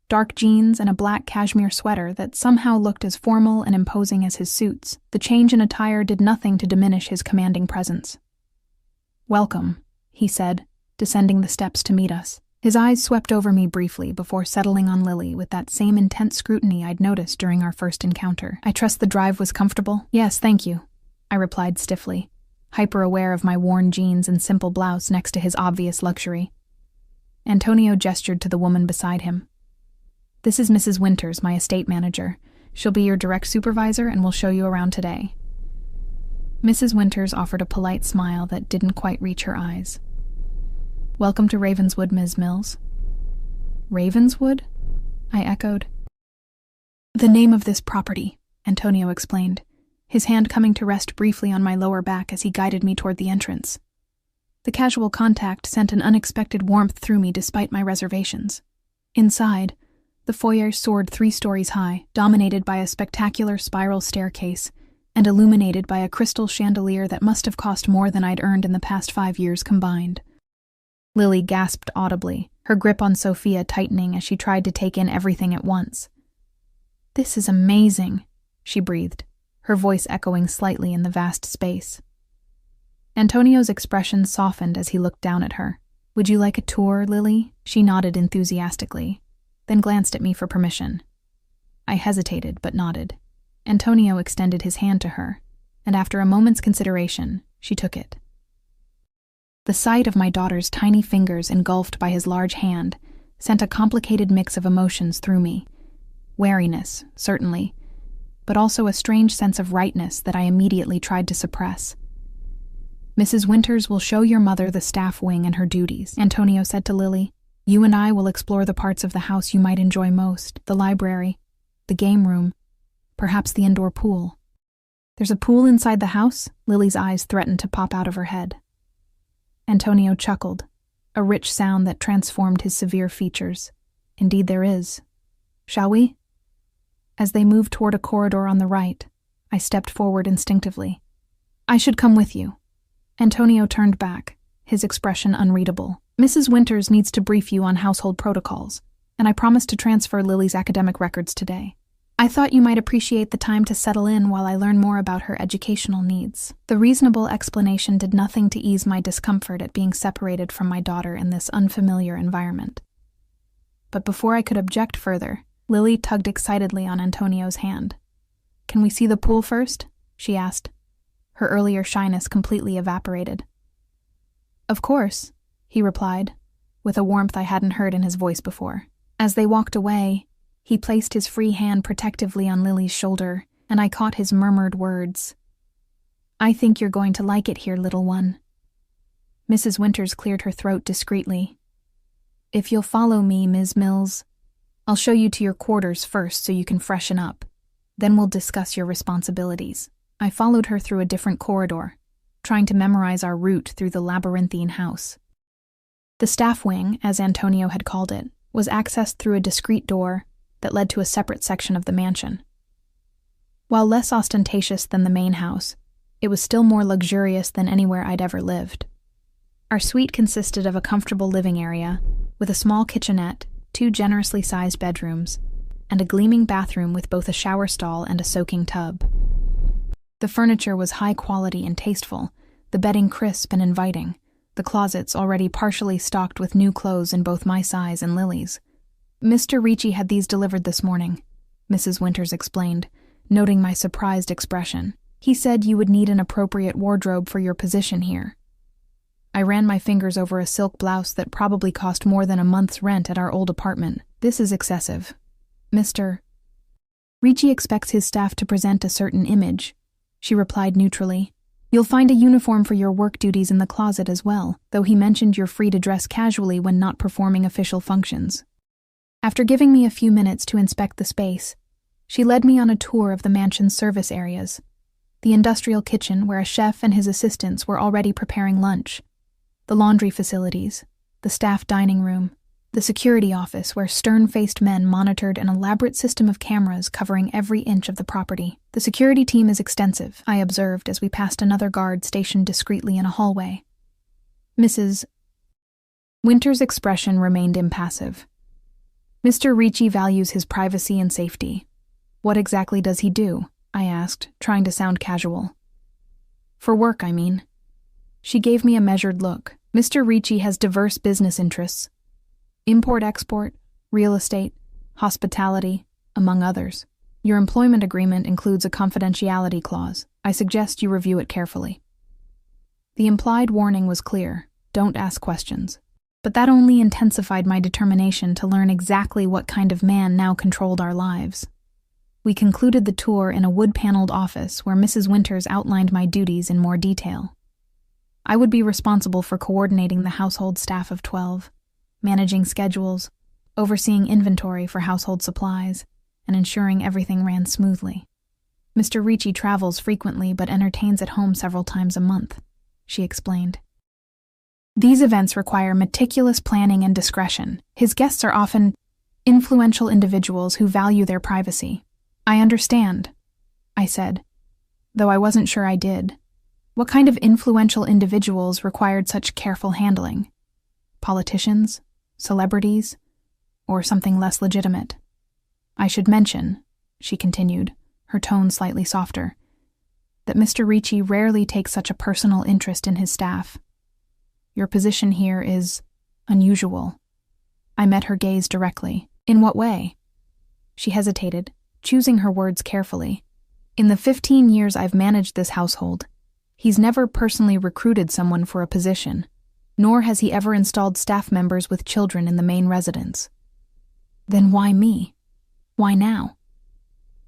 Speaker 1: dark jeans and a black cashmere sweater that somehow looked as formal and imposing as his suits. The change in attire did nothing to diminish his commanding presence. "Welcome," he said, descending the steps to meet us. His eyes swept over me briefly before settling on Lily with that same intense scrutiny I'd noticed during our first encounter. "I trust the drive was comfortable?" "Yes, thank you," I replied stiffly, hyper-aware of my worn jeans and simple blouse next to his obvious luxury. Antonio gestured to the woman beside him. "This is Mrs. Winters, my estate manager. She'll be your direct supervisor and will show you around today." Mrs. Winters offered a polite smile that didn't quite reach her eyes. "Welcome to Ravenswood, Ms. Mills." "Ravenswood?" I echoed. "The name of this property," Antonio explained, his hand coming to rest briefly on my lower back as he guided me toward the entrance. The casual contact sent an unexpected warmth through me despite my reservations. Inside, the foyer soared 3 stories high, dominated by a spectacular spiral staircase, and illuminated by a crystal chandelier that must have cost more than I'd earned in the past 5 years combined. Lily gasped audibly, her grip on Sophia tightening as she tried to take in everything at once. "This is amazing," she breathed, her voice echoing slightly in the vast space. Antonio's expression softened as he looked down at her. "Would you like a tour, Lily?" She nodded enthusiastically, then glanced at me for permission. I hesitated, but nodded. Antonio extended his hand to her, and after a moment's consideration, she took it. The sight of my daughter's tiny fingers engulfed by his large hand sent a complicated mix of emotions through me. Wariness, certainly, but also a strange sense of rightness that I immediately tried to suppress. "Mrs. Winters will show your mother the staff wing and her duties," Antonio said to Lily. "You and I will explore the parts of the house you might enjoy most, the library, the game room, perhaps the indoor pool." "There's a pool inside the house?" Lily's eyes threatened to pop out of her head. Antonio chuckled, a rich sound that transformed his severe features. "Indeed there is. Shall we?" As they moved toward a corridor on the right, I stepped forward instinctively. "I should come with you." Antonio turned back, his expression unreadable. "Mrs. Winters needs to brief you on household protocols, and I promised to transfer Lily's academic records today. I thought you might appreciate the time to settle in while I learn more about her educational needs." The reasonable explanation did nothing to ease my discomfort at being separated from my daughter in this unfamiliar environment. But before I could object further, Lily tugged excitedly on Antonio's hand. "Can we see the pool first?" she asked. Her earlier shyness completely evaporated. "Of course," he replied, with a warmth I hadn't heard in his voice before. As they walked away, he placed his free hand protectively on Lily's shoulder, and I caught his murmured words. "I think you're going to like it here, little one." Mrs. Winters cleared her throat discreetly. "If you'll follow me, Ms. Mills, I'll show you to your quarters first so you can freshen up. Then we'll discuss your responsibilities." I followed her through a different corridor, trying to memorize our route through the labyrinthine house. The staff wing, as Antonio had called it, was accessed through a discreet door that led to a separate section of the mansion. While less ostentatious than the main house, it was still more luxurious than anywhere I'd ever lived. Our suite consisted of a comfortable living area, with a small kitchenette, 2 generously sized bedrooms, and a gleaming bathroom with both a shower stall and a soaking tub. The furniture was high quality and tasteful, the bedding crisp and inviting, the closets already partially stocked with new clothes in both my size and Lily's. "Mr. Ricci had these delivered this morning," Mrs. Winters explained, noting my surprised expression. "He said you would need an appropriate wardrobe for your position here." I ran my fingers over a silk blouse that probably cost more than a month's rent at our old apartment. "This is excessive. Mr. Ricci expects his staff to present a certain image," she replied neutrally. "You'll find a uniform for your work duties in the closet as well, though he mentioned you're free to dress casually when not performing official functions." After giving me a few minutes to inspect the space, she led me on a tour of the mansion's service areas, the industrial kitchen where a chef and his assistants were already preparing lunch, the laundry facilities, the staff dining room, the security office where stern-faced men monitored an elaborate system of cameras covering every inch of the property. "The security team is extensive," I observed as we passed another guard stationed discreetly in a hallway. Mrs. Winters' expression remained impassive. "Mr. Ricci values his privacy and safety." "What exactly does he do?" I asked, trying to sound casual. "For work, I mean." She gave me a measured look. "Mr. Ricci has diverse business interests. Import-export, real estate, hospitality, among others. Your employment agreement includes a confidentiality clause. I suggest you review it carefully." The implied warning was clear: don't ask questions. But that only intensified my determination to learn exactly what kind of man now controlled our lives. We concluded the tour in a wood-paneled office where Mrs. Winters outlined my duties in more detail. I would be responsible for coordinating the household staff of 12, managing schedules, overseeing inventory for household supplies, and ensuring everything ran smoothly. "Mr. Ricci travels frequently but entertains at home several times a month," she explained. "These events require meticulous planning and discretion. His guests are often influential individuals who value their privacy." "I understand," I said, though I wasn't sure I did. What kind of influential individuals required such careful handling? Politicians? Celebrities? Or something less legitimate? "I should mention," she continued, her tone slightly softer, "that Mr. Ricci rarely takes such a personal interest in his staff. Your position here is unusual." I met her gaze directly. "In what way?" She hesitated, choosing her words carefully. "In the 15 years I've managed this household, he's never personally recruited someone for a position, nor has he ever installed staff members with children in the main residence." "Then why me? Why now?"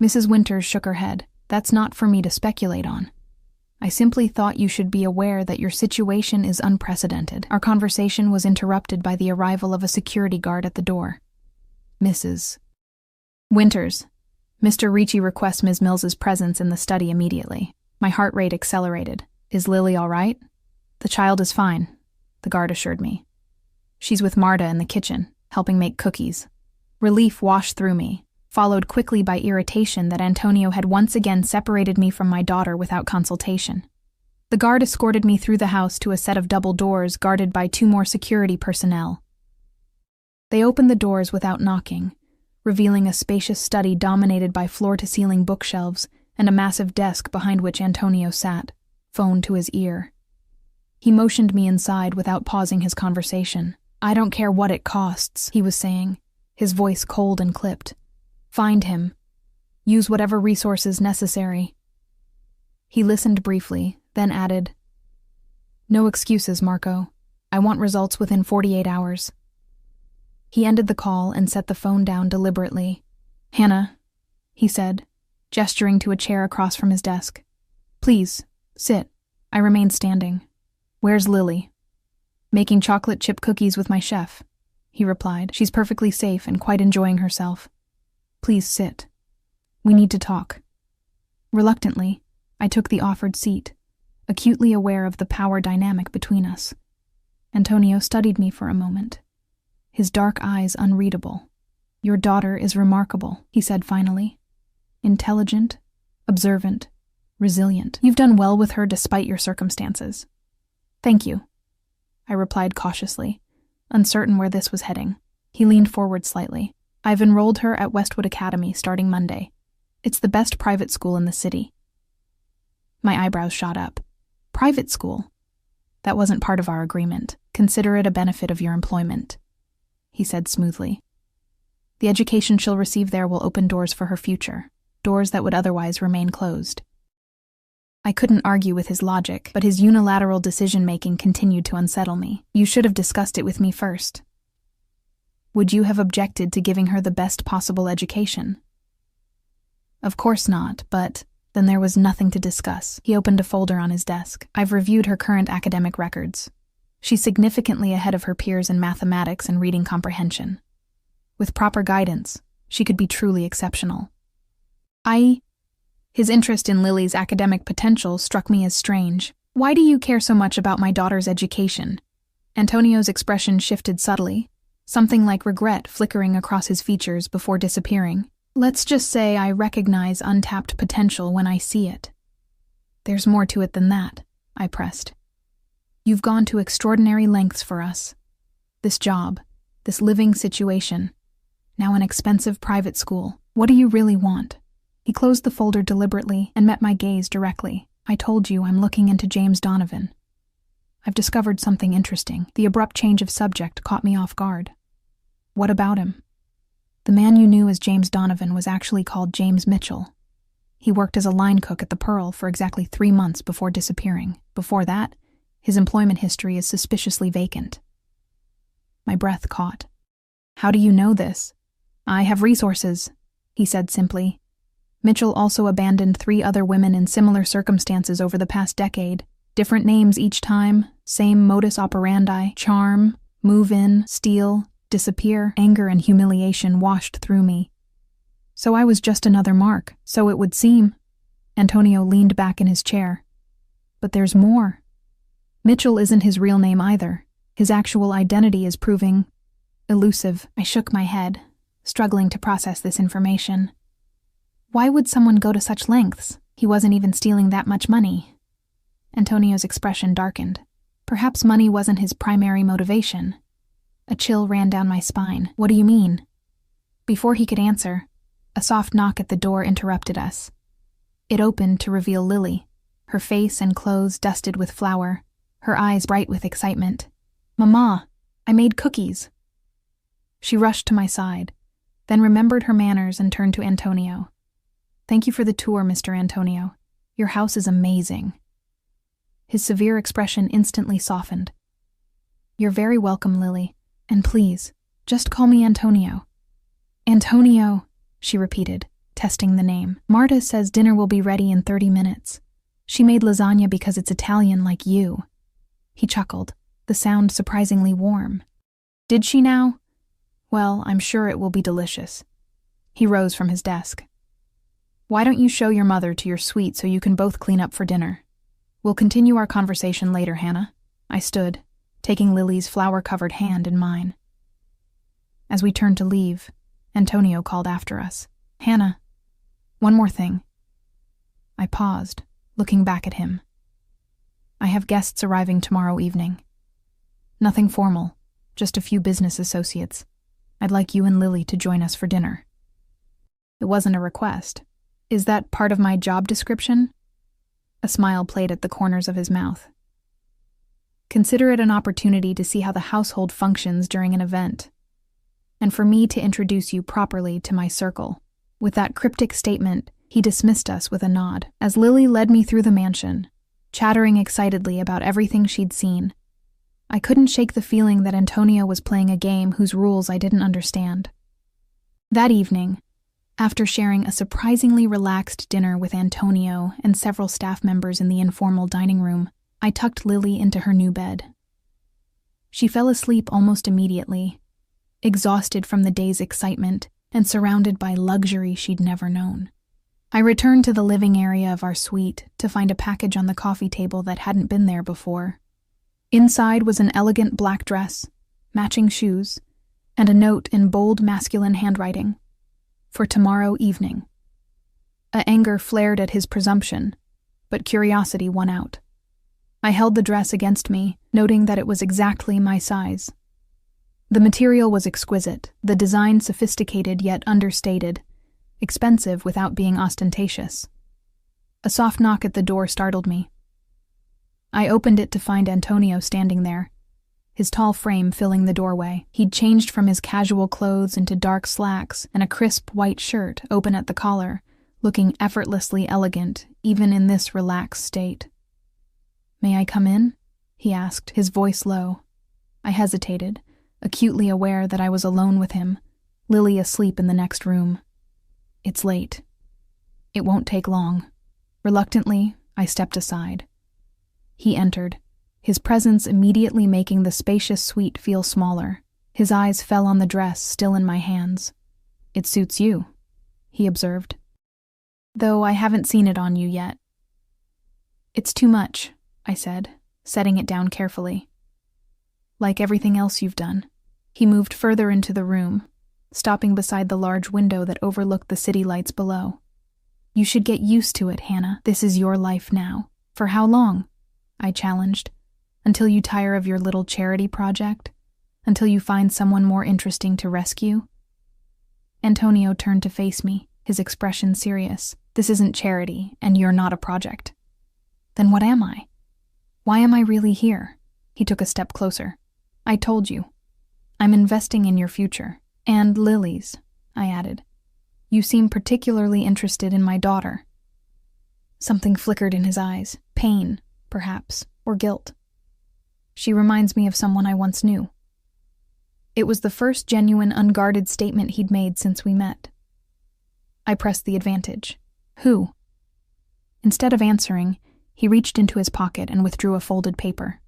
Speaker 1: Mrs. Winters shook her head. "That's not for me to speculate on. I simply thought you should be aware that your situation is unprecedented." Our conversation was interrupted by the arrival of a security guard at the door. "Mrs. Winters, Mr. Ricci requests Ms. Mills's presence in the study immediately." My heart rate accelerated. "Is Lily all right?" "The child is fine," the guard assured me. She's with Marta in the kitchen, helping make cookies. Relief washed through me, followed quickly by irritation that Antonio had once again separated me from my daughter without consultation. The guard escorted me through the house to a set of double doors guarded by 2 more security personnel. They opened the doors without knocking, revealing a spacious study dominated by floor-to-ceiling bookshelves and a massive desk behind which Antonio sat, phone to his ear. He motioned me inside without pausing his conversation. "I don't care what it costs," he was saying, his voice cold and clipped. "Find him. Use whatever resources necessary." He listened briefly, then added, "No excuses, Marco. I want results within 48 hours. He ended the call and set the phone down deliberately. "Hannah," he said, gesturing to a chair across from his desk. "Please, sit." I remained standing. "Where's Lily?" "Making chocolate chip cookies with my chef," he replied. "She's perfectly safe and quite enjoying herself. Please sit. We need to talk." Reluctantly, I took the offered seat, acutely aware of the power dynamic between us. Antonio studied me for a moment, his dark eyes unreadable. "Your daughter is remarkable," he said finally. "Intelligent, observant, resilient. You've done well with her despite your circumstances." "Thank you," I replied cautiously, uncertain where this was heading. He leaned forward slightly. "I've enrolled her at Westwood Academy starting Monday. It's the best private school in the city." My eyebrows shot up. "Private school? That wasn't part of our agreement. Consider it a benefit of your employment," he said smoothly. "The education she'll receive there will open doors for her future, doors that would otherwise remain closed." I couldn't argue with his logic, but his unilateral decision-making continued to unsettle me. "You should have discussed it with me first." "Would you have objected to giving her the best possible education?" "Of course not, but..." Then there was nothing to discuss. He opened a folder on his desk. "I've reviewed her current academic records. She's significantly ahead of her peers in mathematics and reading comprehension. With proper guidance, she could be truly exceptional." His interest in Lily's academic potential struck me as strange. "Why do you care so much about my daughter's education?" Antonio's expression shifted subtly, something like regret flickering across his features before disappearing. "Let's just say I recognize untapped potential when I see it." "There's more to it than that," I pressed. "You've gone to extraordinary lengths for us. This job, this living situation, now an expensive private school. What do you really want?" He closed the folder deliberately and met my gaze directly. "I told you I'm looking into James Donovan. I've discovered something interesting." The abrupt change of subject caught me off guard. "What about him?" "The man you knew as James Donovan was actually called James Mitchell. He worked as a line cook at the Pearl for exactly 3 months before disappearing. Before that, his employment history is suspiciously vacant." My breath caught. "How do you know this?" "I have resources," he said simply. "Mitchell also abandoned 3 other women in similar circumstances over the past decade. Different names each time, same modus operandi, charm, move in, steal, disappear. Anger and humiliation washed through me. So I was just another mark, so it would seem." Antonio leaned back in his chair. "But there's more. Mitchell isn't his real name either. His actual identity is proving elusive." I shook my head, struggling to process this information. "Why would someone go to such lengths? He wasn't even stealing that much money." Antonio's expression darkened. Perhaps money wasn't his primary motivation. A chill ran down my spine. "What do you mean?" Before he could answer, a soft knock at the door interrupted us. It opened to reveal Lily, her face and clothes dusted with flour, her eyes bright with excitement. "Mama, I made cookies." She rushed to my side, then remembered her manners and turned to Antonio. "Thank you for the tour, Mr. Antonio. Your house is amazing." His severe expression instantly softened. "You're very welcome, Lily. And please, just call me Antonio." "Antonio," she repeated, testing the name. "Marta says dinner will be ready in 30 minutes. She made lasagna because it's Italian like you." He chuckled, the sound surprisingly warm. "Did she now? Well, I'm sure it will be delicious." He rose from his desk. "Why don't you show your mother to your suite so you can both clean up for dinner? We'll continue our conversation later, Hannah." I stood, taking Lily's flower-covered hand in mine. As we turned to leave, Antonio called after us. "Hannah, one more thing." I paused, looking back at him. "I have guests arriving tomorrow evening. Nothing formal, just a few business associates. I'd like you and Lily to join us for dinner." It wasn't a request. "Is that part of my job description?" A smile played at the corners of his mouth. "Consider it an opportunity to see how the household functions during an event, and for me to introduce you properly to my circle." With that cryptic statement, he dismissed us with a nod, as Lily led me through the mansion, chattering excitedly about everything she'd seen. I couldn't shake the feeling that Antonio was playing a game whose rules I didn't understand. That evening, after sharing a surprisingly relaxed dinner with Antonio and several staff members in the informal dining room, I tucked Lily into her new bed. She fell asleep almost immediately, exhausted from the day's excitement and surrounded by luxury she'd never known. I returned to the living area of our suite to find a package on the coffee table that hadn't been there before. Inside was an elegant black dress, matching shoes, and a note in bold masculine handwriting. "For tomorrow evening." Anger flared at his presumption, but curiosity won out. I held the dress against me, noting that it was exactly my size. The material was exquisite, the design sophisticated yet understated, expensive without being ostentatious. A soft knock at the door startled me. I opened it to find Antonio standing there, his tall frame filling the doorway. He'd changed from his casual clothes into dark slacks and a crisp white shirt open at the collar, looking effortlessly elegant, even in this relaxed state. "May I come in?" he asked, his voice low. I hesitated, acutely aware that I was alone with him, Lily asleep in the next room. "It's late." "It won't take long." Reluctantly, I stepped aside. He entered, his presence immediately making the spacious suite feel smaller. His eyes fell on the dress still in my hands. "It suits you," he observed. "Though I haven't seen it on you yet." "It's too much," I said, setting it down carefully. "Like everything else you've done." He moved further into the room, stopping beside the large window that overlooked the city lights below. "You should get used to it, Hannah. This is your life now." "For how long?" I challenged. "Until you tire of your little charity project? Until you find someone more interesting to rescue?" Antonio turned to face me, his expression serious. "This isn't charity, and you're not a project." "Then what am I? Why am I really here?" He took a step closer. "I told you. I'm investing in your future. And Lily's," I added. "You seem particularly interested in my daughter." Something flickered in his eyes. Pain, perhaps, or guilt. "She reminds me of someone I once knew." It was the first genuine, unguarded statement he'd made since we met. I pressed the advantage. "Who?" Instead of answering, he reached into his pocket and withdrew a folded paper.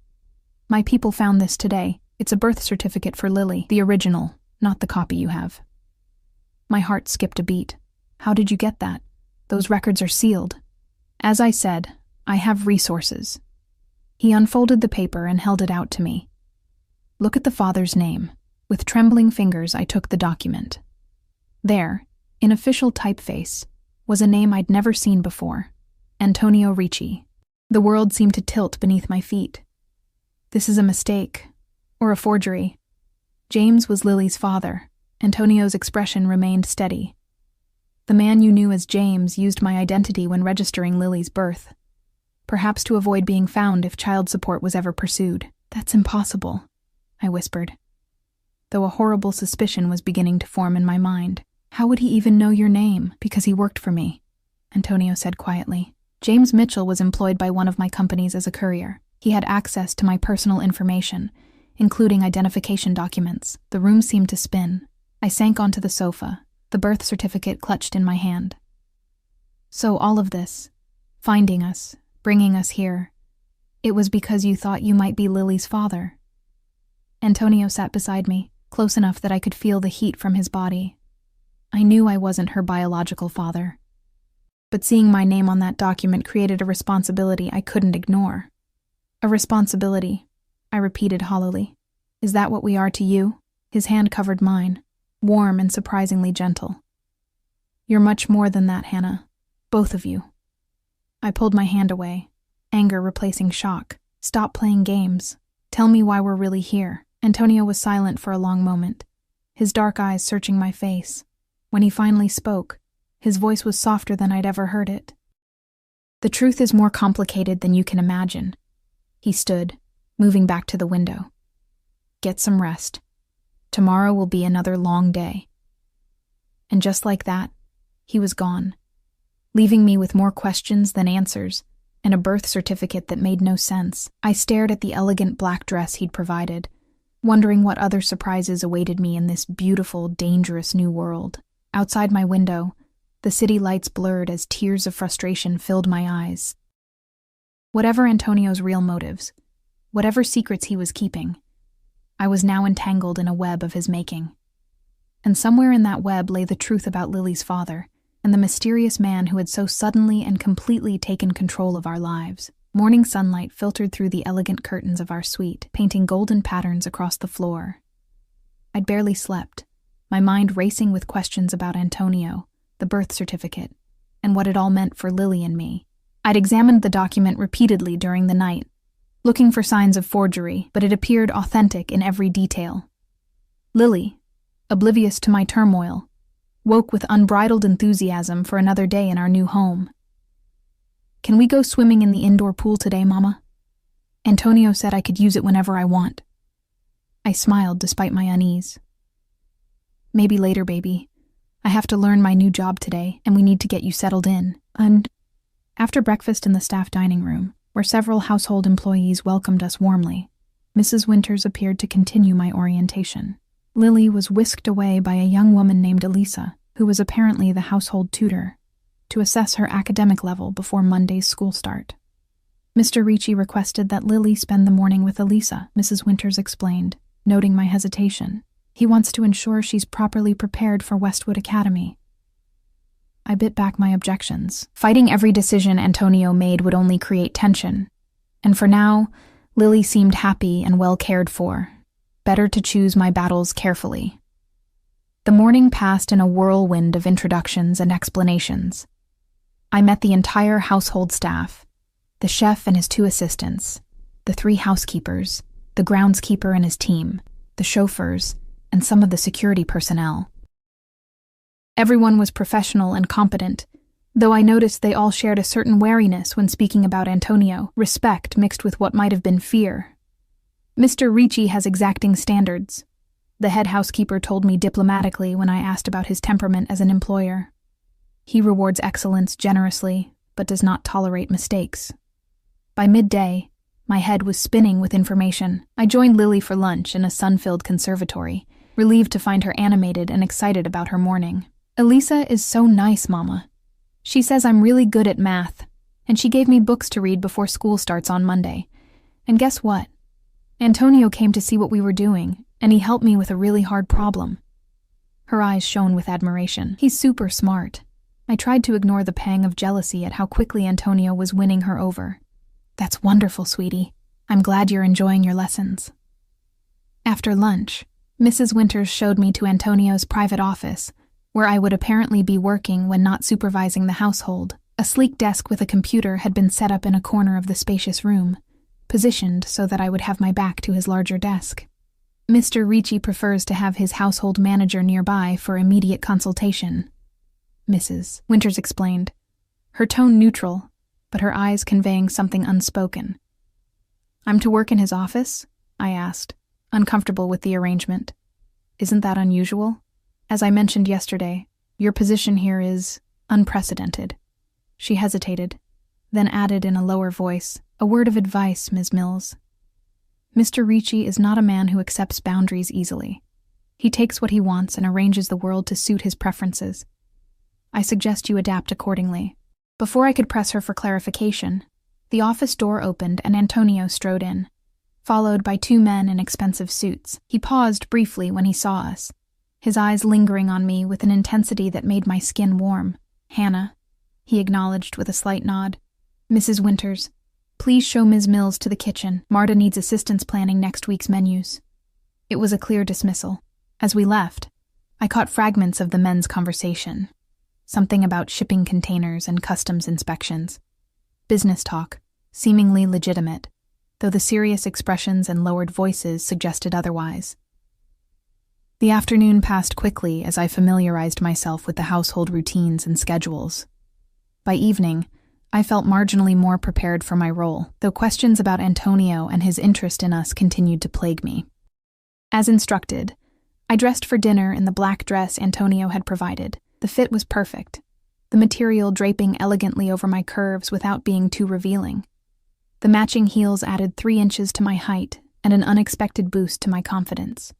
Speaker 1: "My people found this today. It's a birth certificate for Lily, the original, not the copy you have." My heart skipped a beat. "How did you get that? Those records are sealed." "As I said, I have resources." He unfolded the paper and held it out to me. "Look at the father's name." With trembling fingers, I took the document. There, in official typeface, was a name I'd never seen before. Antonio Ricci. The world seemed to tilt beneath my feet. This is a mistake, or a forgery. James was Lily's father. Antonio's expression remained steady. "The man you knew as James used my identity when registering Lily's birth. Perhaps to avoid being found if child support was ever pursued." "That's impossible," I whispered, though a horrible suspicion was beginning to form in my mind. "How would he even know your name?" "Because he worked for me," Antonio said quietly. "James Mitchell was employed by one of my companies as a courier. He had access to my personal information, including identification documents." The room seemed to spin. I sank onto the sofa, the birth certificate clutched in my hand. "So all of this, finding us, bringing us here, it was because you thought you might be Lily's father?" Antonio sat beside me, close enough that I could feel the heat from his body. I knew I wasn't her biological father, but seeing my name on that document created a responsibility I couldn't ignore. A responsibility I repeated hollowly. Is that what we are to you? His hand covered mine, warm and surprisingly gentle. You're much more than that, Hannah. Both of you. I pulled my hand away, anger replacing shock. Stop playing games. Tell me why we're really here. Antonio was silent for a long moment, his dark eyes searching my face. When he finally spoke, his voice was softer than I'd ever heard it. The truth is more complicated than you can imagine. He stood, moving back to the window. Get some rest. Tomorrow will be another long day. And just like that, he was gone, leaving me with more questions than answers, and a birth certificate that made no sense. I stared at the elegant black dress he'd provided, wondering what other surprises awaited me in this beautiful, dangerous new world. Outside my window, the city lights blurred as tears of frustration filled my eyes. Whatever Antonio's real motives, whatever secrets he was keeping, I was now entangled in a web of his making. And somewhere in that web lay the truth about Lily's father, and the mysterious man who had so suddenly and completely taken control of our lives. Morning sunlight filtered through the elegant curtains of our suite, painting golden patterns across the floor. I'd barely slept, my mind racing with questions about Antonio, the birth certificate, and what it all meant for Lily and me. I'd examined the document repeatedly during the night, looking for signs of forgery, but it appeared authentic in every detail. Lily, oblivious to my turmoil, woke with unbridled enthusiasm for another day in our new home. Can we go swimming in the indoor pool today, Mama? Antonio said I could use it whenever I want. I smiled despite my unease. Maybe later, baby. I have to learn my new job today, and we need to get you settled in. And after breakfast in the staff dining room, where several household employees welcomed us warmly, Mrs. Winters appeared to continue my orientation. Lily was whisked away by a young woman named Elisa, who was apparently the household tutor, to assess her academic level before Monday's school start. Mr. Ricci requested that Lily spend the morning with Elisa, Mrs. Winters explained, noting my hesitation. He wants to ensure she's properly prepared for Westwood Academy. I bit back my objections. Fighting every decision Antonio made would only create tension, and for now, Lily seemed happy and well cared for. Better to choose my battles carefully. The morning passed in a whirlwind of introductions and explanations. I met the entire household staff, the chef and his 2 assistants, the 3 housekeepers, the groundskeeper and his team, the chauffeurs, and some of the security personnel. Everyone was professional and competent, though I noticed they all shared a certain wariness when speaking about Antonio, respect mixed with what might have been fear. Mr. Ricci has exacting standards, the head housekeeper told me diplomatically when I asked about his temperament as an employer. He rewards excellence generously, but does not tolerate mistakes. By midday, my head was spinning with information. I joined Lily for lunch in a sun-filled conservatory, relieved to find her animated and excited about her morning. Elisa is so nice, Mama. She says I'm really good at math, and she gave me books to read before school starts on Monday. And guess what? Antonio came to see what we were doing, and he helped me with a really hard problem. Her eyes shone with admiration. He's super smart. I tried to ignore the pang of jealousy at how quickly Antonio was winning her over. That's wonderful, sweetie. I'm glad you're enjoying your lessons. After lunch, Mrs. Winters showed me to Antonio's private office, where I would apparently be working when not supervising the household. A sleek desk with a computer had been set up in a corner of the spacious room, positioned so that I would have my back to his larger desk. Mr. Ricci prefers to have his household manager nearby for immediate consultation, Mrs. Winters explained, her tone neutral, but her eyes conveying something unspoken. I'm to work in his office? I asked, uncomfortable with the arrangement. Isn't that unusual? As I mentioned yesterday, your position here is unprecedented. She hesitated, then added in a lower voice, a word of advice, Ms. Mills. Mr. Ricci is not a man who accepts boundaries easily. He takes what he wants and arranges the world to suit his preferences. I suggest you adapt accordingly. Before I could press her for clarification, the office door opened and Antonio strode in, followed by 2 men in expensive suits. He paused briefly when he saw us, his eyes lingering on me with an intensity that made my skin warm. Hannah, he acknowledged with a slight nod. Mrs. Winters, Please show Ms. Mills to the kitchen. Marta needs assistance planning next week's menus. It was a clear dismissal. As we left, I caught fragments of the men's conversation. Something about shipping containers and customs inspections. Business talk, seemingly legitimate, though the serious expressions and lowered voices suggested otherwise. The afternoon passed quickly as I familiarized myself with the household routines and schedules. By evening, I felt marginally more prepared for my role, though questions about Antonio and his interest in us continued to plague me. As instructed, I dressed for dinner in the black dress Antonio had provided. The fit was perfect, the material draping elegantly over my curves without being too revealing. The matching heels added 3 inches to my height and an unexpected boost to my confidence.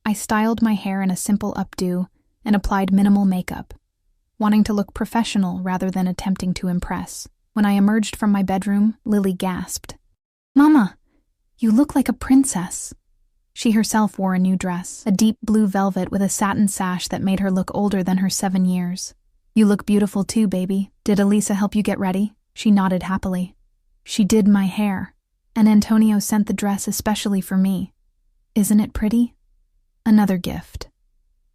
Speaker 1: I styled my hair in a simple updo and applied minimal makeup, wanting to look professional rather than attempting to impress. When I emerged from my bedroom, Lily gasped. "Mama, you look like a princess." She herself wore a new dress, a deep blue velvet with a satin sash that made her look older than her 7 years. "You look beautiful too, baby. Did Elisa help you get ready?" She nodded happily. "She did my hair, and Antonio sent the dress especially for me. Isn't it pretty?" Another gift.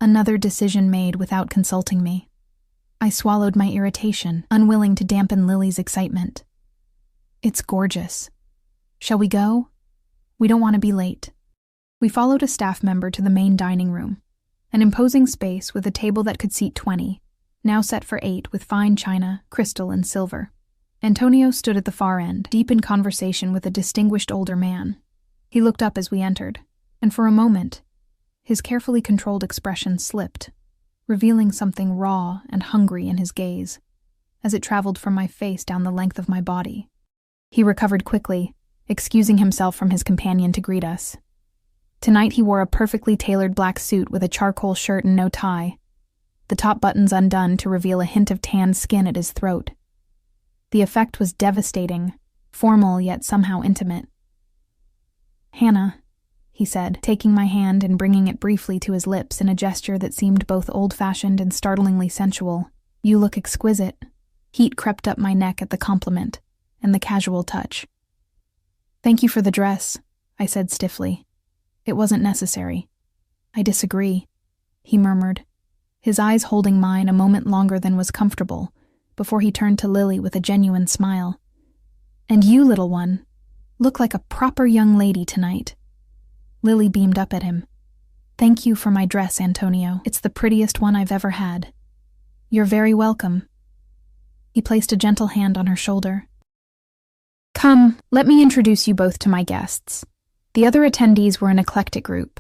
Speaker 1: Another decision made without consulting me. I swallowed my irritation, unwilling to dampen Lily's excitement. "It's gorgeous. Shall we go? We don't want to be late." We followed a staff member to the main dining room, an imposing space with a table that could seat 20, now set for 8 with fine china, crystal, and silver. Antonio stood at the far end, deep in conversation with a distinguished older man. He looked up as we entered, and for a moment, his carefully controlled expression slipped, revealing something raw and hungry in his gaze, as it traveled from my face down the length of my body. He recovered quickly, excusing himself from his companion to greet us. Tonight he wore a perfectly tailored black suit with a charcoal shirt and no tie, the top buttons undone to reveal a hint of tanned skin at his throat. The effect was devastating, formal yet somehow intimate. "Hannah," he said, taking my hand and bringing it briefly to his lips in a gesture that seemed both old-fashioned and startlingly sensual. "You look exquisite." Heat crept up my neck at the compliment and the casual touch. "Thank you for the dress," I said stiffly. "It wasn't necessary." "I disagree," he murmured, his eyes holding mine a moment longer than was comfortable, before he turned to Lily with a genuine smile. "And you, little one, look like a proper young lady tonight." Lily beamed up at him. "Thank you for my dress, Antonio. It's the prettiest one I've ever had." "You're very welcome." He placed a gentle hand on her shoulder. "Come, let me introduce you both to my guests." The other attendees were an eclectic group.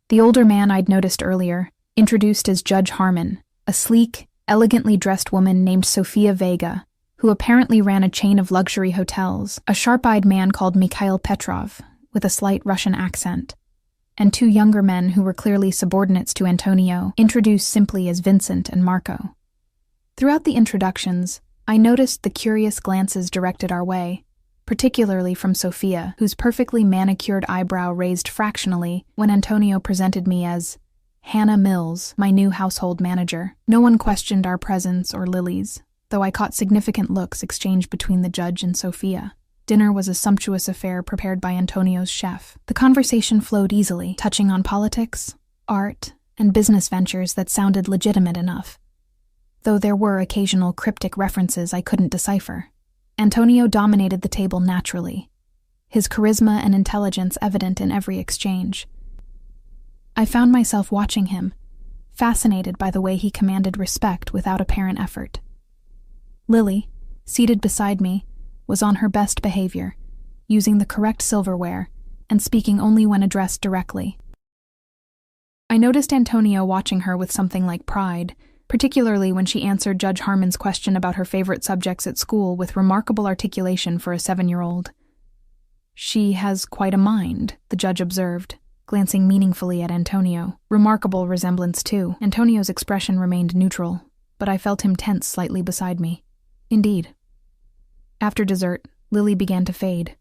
Speaker 1: The older man I'd noticed earlier, introduced as Judge Harmon, a sleek, elegantly dressed woman named Sofia Vega, who apparently ran a chain of luxury hotels, a sharp-eyed man called Mikhail Petrov, with a slight Russian accent, and 2 younger men who were clearly subordinates to Antonio, introduced simply as Vincent and Marco. Throughout the introductions, I noticed the curious glances directed our way, particularly from Sofia, whose perfectly manicured eyebrow raised fractionally when Antonio presented me as Hannah Mills, my new household manager. No one questioned our presence or Lily's, though I caught significant looks exchanged between the judge and Sofia. Dinner was a sumptuous affair prepared by Antonio's chef. The conversation flowed easily, touching on politics, art, and business ventures that sounded legitimate enough, though there were occasional cryptic references I couldn't decipher. Antonio dominated the table naturally, his charisma and intelligence evident in every exchange. I found myself watching him, fascinated by the way he commanded respect without apparent effort. Lily, seated beside me, was on her best behavior, using the correct silverware and speaking only when addressed directly. I noticed Antonio watching her with something like pride, particularly when she answered Judge Harmon's question about her favorite subjects at school with remarkable articulation for a 7-year-old. "She has quite a mind," the judge observed, glancing meaningfully at Antonio. Remarkable resemblance, too. Antonio's expression remained neutral, but I felt him tense slightly beside me. Indeed. After dessert, Lily began to fade,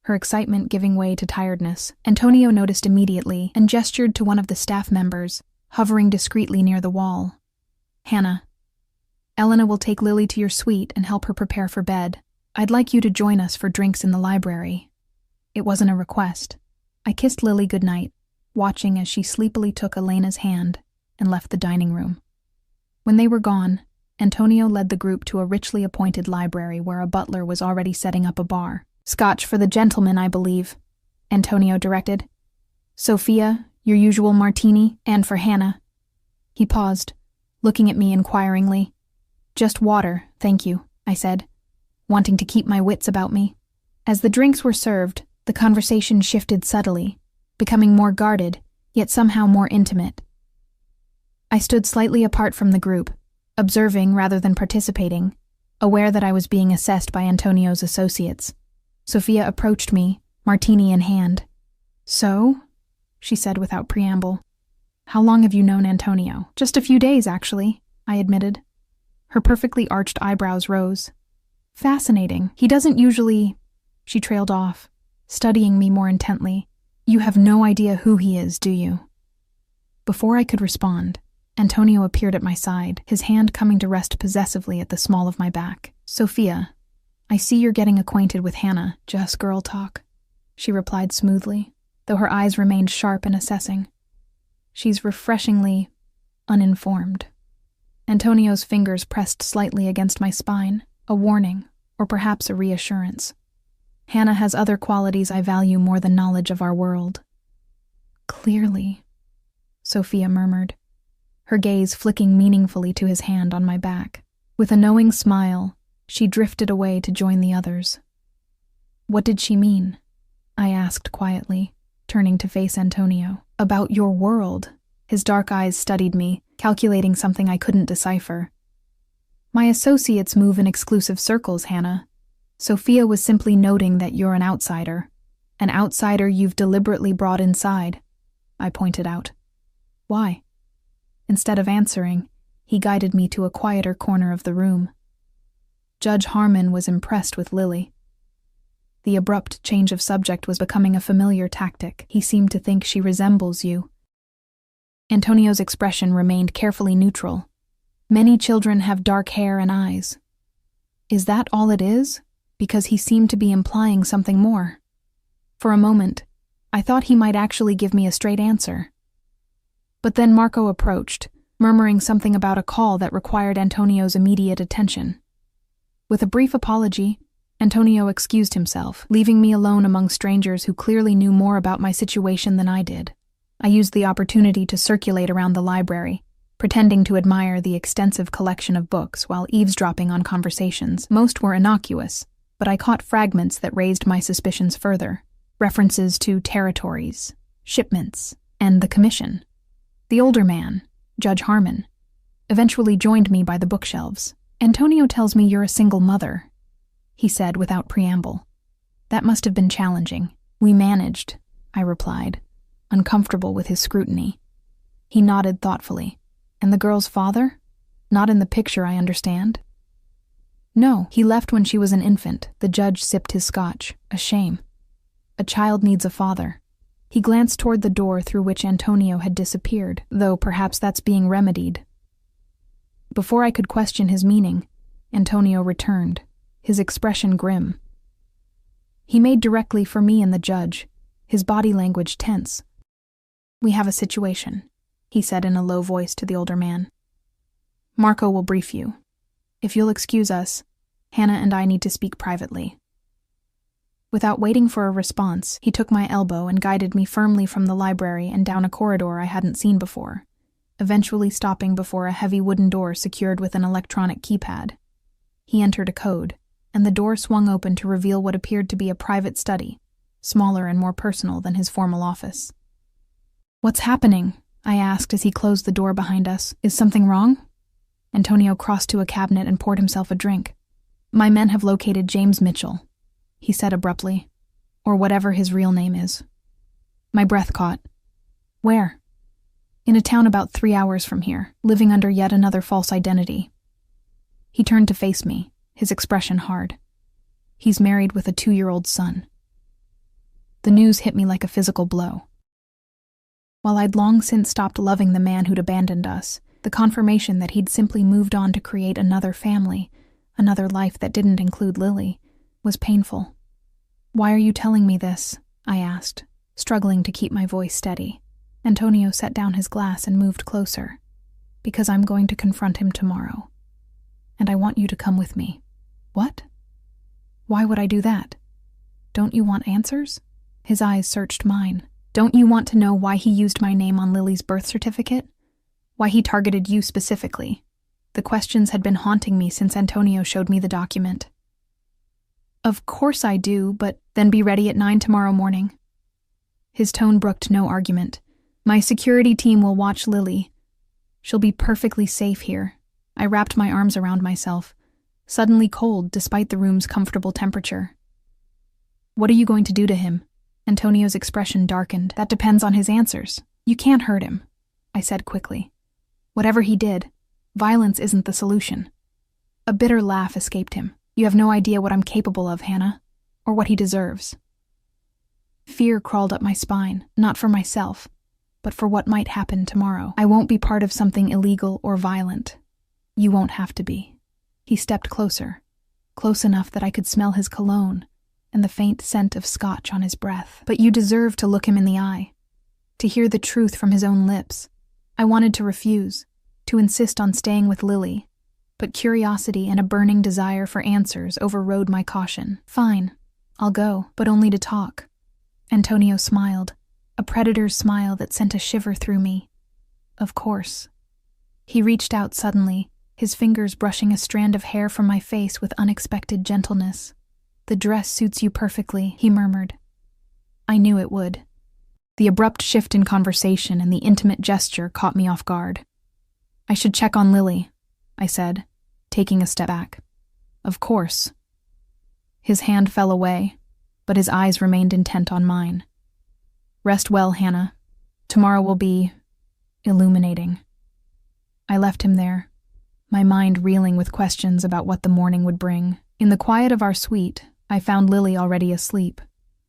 Speaker 1: her excitement giving way to tiredness. Antonio noticed immediately and gestured to one of the staff members, hovering discreetly near the wall. "Hannah, Elena will take Lily to your suite and help her prepare for bed." I'd like you to join us for drinks in the library. It wasn't a request. I kissed Lily goodnight, watching as she sleepily took Elena's hand and left the dining room. When they were gone, Antonio led the group to a richly appointed library where a butler was already setting up a bar. "Scotch for the gentlemen, I believe," Antonio directed. "Sophia, your usual martini, and for Hannah." He paused, looking at me inquiringly. "Just water, thank you," I said, wanting to keep my wits about me. As the drinks were served, the conversation shifted subtly, becoming more guarded, yet somehow more intimate. I stood slightly apart from the group, observing rather than participating, aware that I was being assessed by Antonio's associates. Sophia approached me, martini in hand. "So?" she said without preamble. "How long have you known Antonio?" "Just a few days, actually," I admitted. Her perfectly arched eyebrows rose. "Fascinating. He doesn't usually—" She trailed off, studying me more intently. "You have no idea who he is, do you?" Before I could respond, Antonio appeared at my side, his hand coming to rest possessively at the small of my back. "Sophia, I see you're getting acquainted with Hannah. Just girl talk," she replied smoothly, though her eyes remained sharp and assessing. "She's refreshingly uninformed." Antonio's fingers pressed slightly against my spine, a warning, or perhaps a reassurance. "Hannah has other qualities I value more than knowledge of our world." "Clearly," Sophia murmured, her gaze flicking meaningfully to his hand on my back. With a knowing smile, she drifted away to join the others. "What did she mean?" I asked quietly, turning to face Antonio. "About your world." His dark eyes studied me, calculating something I couldn't decipher. "My associates move in exclusive circles, Hannah. Sophia was simply noting that you're an outsider you've deliberately brought inside," I pointed out. "Why?" Instead of answering, he guided me to a quieter corner of the room. Judge Harmon was impressed with Lily. The abrupt change of subject was becoming a familiar tactic. "He seemed to think she resembles you." Antonio's expression remained carefully neutral. "Many children have dark hair and eyes." "Is that all it is?" Because he seemed to be implying something more. For a moment, I thought he might actually give me a straight answer. But then Marco approached, murmuring something about a call that required Antonio's immediate attention. With a brief apology, Antonio excused himself, leaving me alone among strangers who clearly knew more about my situation than I did. I used the opportunity to circulate around the library, pretending to admire the extensive collection of books while eavesdropping on conversations. Most were innocuous, but I caught fragments that raised my suspicions further. References to territories, shipments, and the commission. The older man, Judge Harmon, eventually joined me by the bookshelves. "Antonio tells me you're a single mother," he said without preamble. "That must have been challenging." "We managed," I replied, uncomfortable with his scrutiny. He nodded thoughtfully. "And the girl's father? Not in the picture, I understand." "No, he left when she was an infant." The judge sipped his scotch. "A shame. A child needs a father." He glanced toward the door through which Antonio had disappeared, though perhaps that's being remedied. Before I could question his meaning, Antonio returned, his expression grim. He made directly for me and the judge, his body language tense. "We have a situation," he said in a low voice to the older man. "Marco will brief you. If you'll excuse us, Hannah and I need to speak privately." Without waiting for a response, he took my elbow and guided me firmly from the library and down a corridor I hadn't seen before, eventually stopping before a heavy wooden door secured with an electronic keypad. He entered a code, and the door swung open to reveal what appeared to be a private study, smaller and more personal than his formal office. "What's happening?" I asked as he closed the door behind us. "Is something wrong?" Antonio crossed to a cabinet and poured himself a drink. "My men have located James Mitchell," he said abruptly, "or whatever his real name is." My breath caught. "Where?" "In a town about 3 hours from here, living under yet another false identity." He turned to face me, his expression hard. "He's married with a 2-year-old son." The news hit me like a physical blow. While I'd long since stopped loving the man who'd abandoned us, the confirmation that he'd simply moved on to create another family, another life that didn't include Lily, was painful. "Why are you telling me this?" I asked, struggling to keep my voice steady. Antonio set down his glass and moved closer. "Because I'm going to confront him tomorrow. And I want you to come with me." "What? Why would I do that? Don't you want answers?" His eyes searched mine. "Don't you want to know why he used my name on Lily's birth certificate? Why he targeted you specifically?" The questions had been haunting me since Antonio showed me the document. "Of course I do, but then be ready at 9 tomorrow morning." His tone brooked no argument. "My security team will watch Lily. She'll be perfectly safe here." I wrapped my arms around myself, suddenly cold despite the room's comfortable temperature. "What are you going to do to him?" Antonio's expression darkened. "That depends on his answers. You can't hurt him," I said quickly. "Whatever he did, violence isn't the solution." A bitter laugh escaped him. "You have no idea what I'm capable of, Hannah, or what he deserves." Fear crawled up my spine, not for myself, but for what might happen tomorrow. "I won't be part of something illegal or violent. You won't have to be." He stepped closer, close enough that I could smell his cologne and the faint scent of scotch on his breath. "But you deserve to look him in the eye, to hear the truth from his own lips." I wanted to refuse, to insist on staying with Lily, but curiosity and a burning desire for answers overrode my caution. "Fine, I'll go, but only to talk." Antonio smiled, a predator's smile that sent a shiver through me. "Of course." He reached out suddenly, his fingers brushing a strand of hair from my face with unexpected gentleness. "The dress suits you perfectly," he murmured. I knew it would. The abrupt shift in conversation and the intimate gesture caught me off guard. "I should check on Lily," I said, taking a step back. "Of course." His hand fell away, but his eyes remained intent on mine. "Rest well, Hannah. Tomorrow will be illuminating." I left him there, my mind reeling with questions about what the morning would bring. In the quiet of our suite, I found Lily already asleep,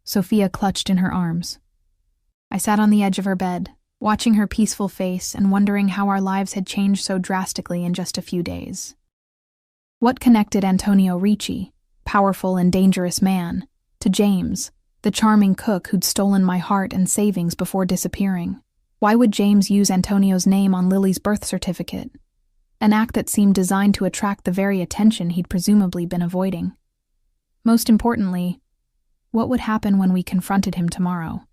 Speaker 1: Sophia clutched in her arms. I sat on the edge of her bed, watching her peaceful face and wondering how our lives had changed so drastically in just a few days. What connected Antonio Ricci, powerful and dangerous man, to James, the charming cook who'd stolen my heart and savings before disappearing? Why would James use Antonio's name on Lily's birth certificate? An act that seemed designed to attract the very attention he'd presumably been avoiding. Most importantly, what would happen when we confronted him tomorrow?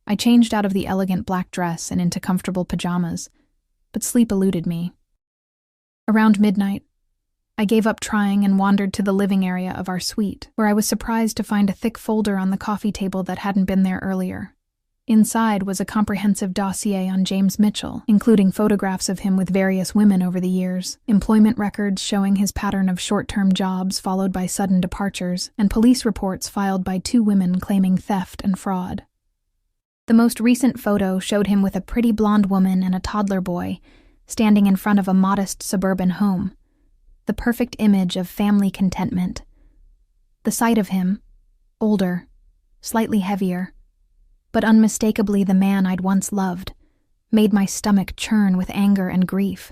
Speaker 1: I changed out of the elegant black dress and into comfortable pajamas, but sleep eluded me. Around midnight, I gave up trying and wandered to the living area of our suite, where I was surprised to find a thick folder on the coffee table that hadn't been there earlier. Inside was a comprehensive dossier on James Mitchell, including photographs of him with various women over the years, employment records showing his pattern of short-term jobs followed by sudden departures, and police reports filed by 2 women claiming theft and fraud. The most recent photo showed him with a pretty blonde woman and a toddler boy, standing in front of a modest suburban home, the perfect image of family contentment. The sight of him, older, slightly heavier, but unmistakably the man I'd once loved, made my stomach churn with anger and grief.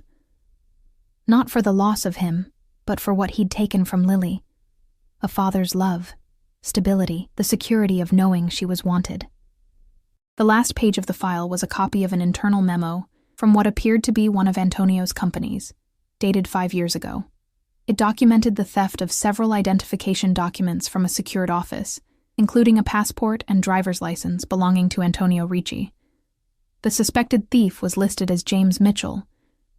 Speaker 1: Not for the loss of him, but for what he'd taken from Lily. A father's love, stability, the security of knowing she was wanted. The last page of the file was a copy of an internal memo from what appeared to be one of Antonio's companies, dated 5 years ago. It documented the theft of several identification documents from a secured office, including a passport and driver's license belonging to Antonio Ricci. The suspected thief was listed as James Mitchell,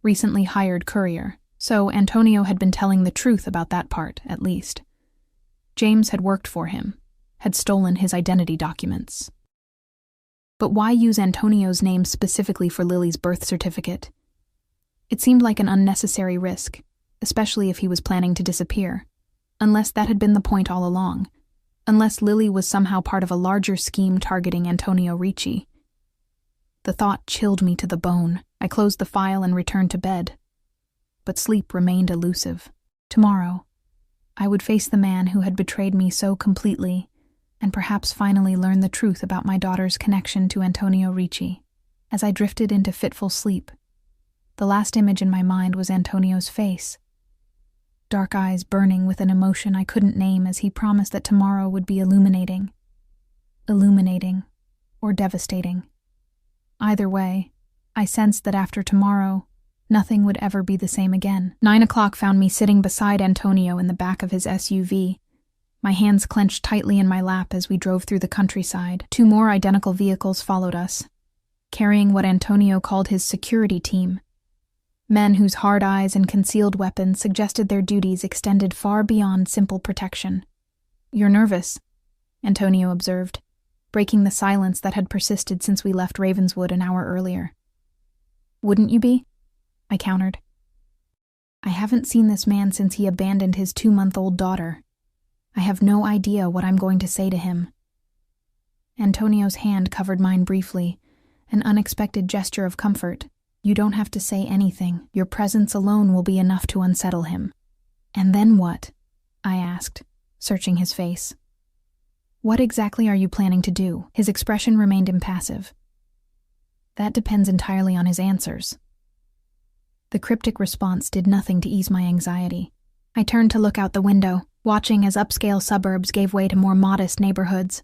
Speaker 1: recently hired courier, so Antonio had been telling the truth about that part, at least. James had worked for him, had stolen his identity documents. But why use Antonio's name specifically for Lily's birth certificate? It seemed like an unnecessary risk, especially if he was planning to disappear, unless that had been the point all along. Unless Lily was somehow part of a larger scheme targeting Antonio Ricci. The thought chilled me to the bone. I closed the file and returned to bed. But sleep remained elusive. Tomorrow, I would face the man who had betrayed me so completely, and perhaps finally learn the truth about my daughter's connection to Antonio Ricci. As I drifted into fitful sleep, the last image in my mind was Antonio's face. dark eyes burning with an emotion I couldn't name as he promised that tomorrow would be illuminating. Illuminating, or devastating. Either way, I sensed that after tomorrow, nothing would ever be the same again. 9 o'clock found me sitting beside Antonio in the back of his SUV, my hands clenched tightly in my lap as we drove through the countryside. 2 more identical vehicles followed us, carrying what Antonio called his security team. Men whose hard eyes and concealed weapons suggested their duties extended far beyond simple protection. "You're nervous," Antonio observed, breaking the silence that had persisted since we left Ravenswood an hour earlier. "Wouldn't you be?" I countered. "I haven't seen this man since he abandoned his 2-month-old daughter. I have no idea what I'm going to say to him." Antonio's hand covered mine briefly, an unexpected gesture of comfort. "You don't have to say anything. Your presence alone will be enough to unsettle him." "And then what?" I asked, searching his face. "What exactly are you planning to do?" His expression remained impassive. "That depends entirely on his answers." The cryptic response did nothing to ease my anxiety. I turned to look out the window, watching as upscale suburbs gave way to more modest neighborhoods.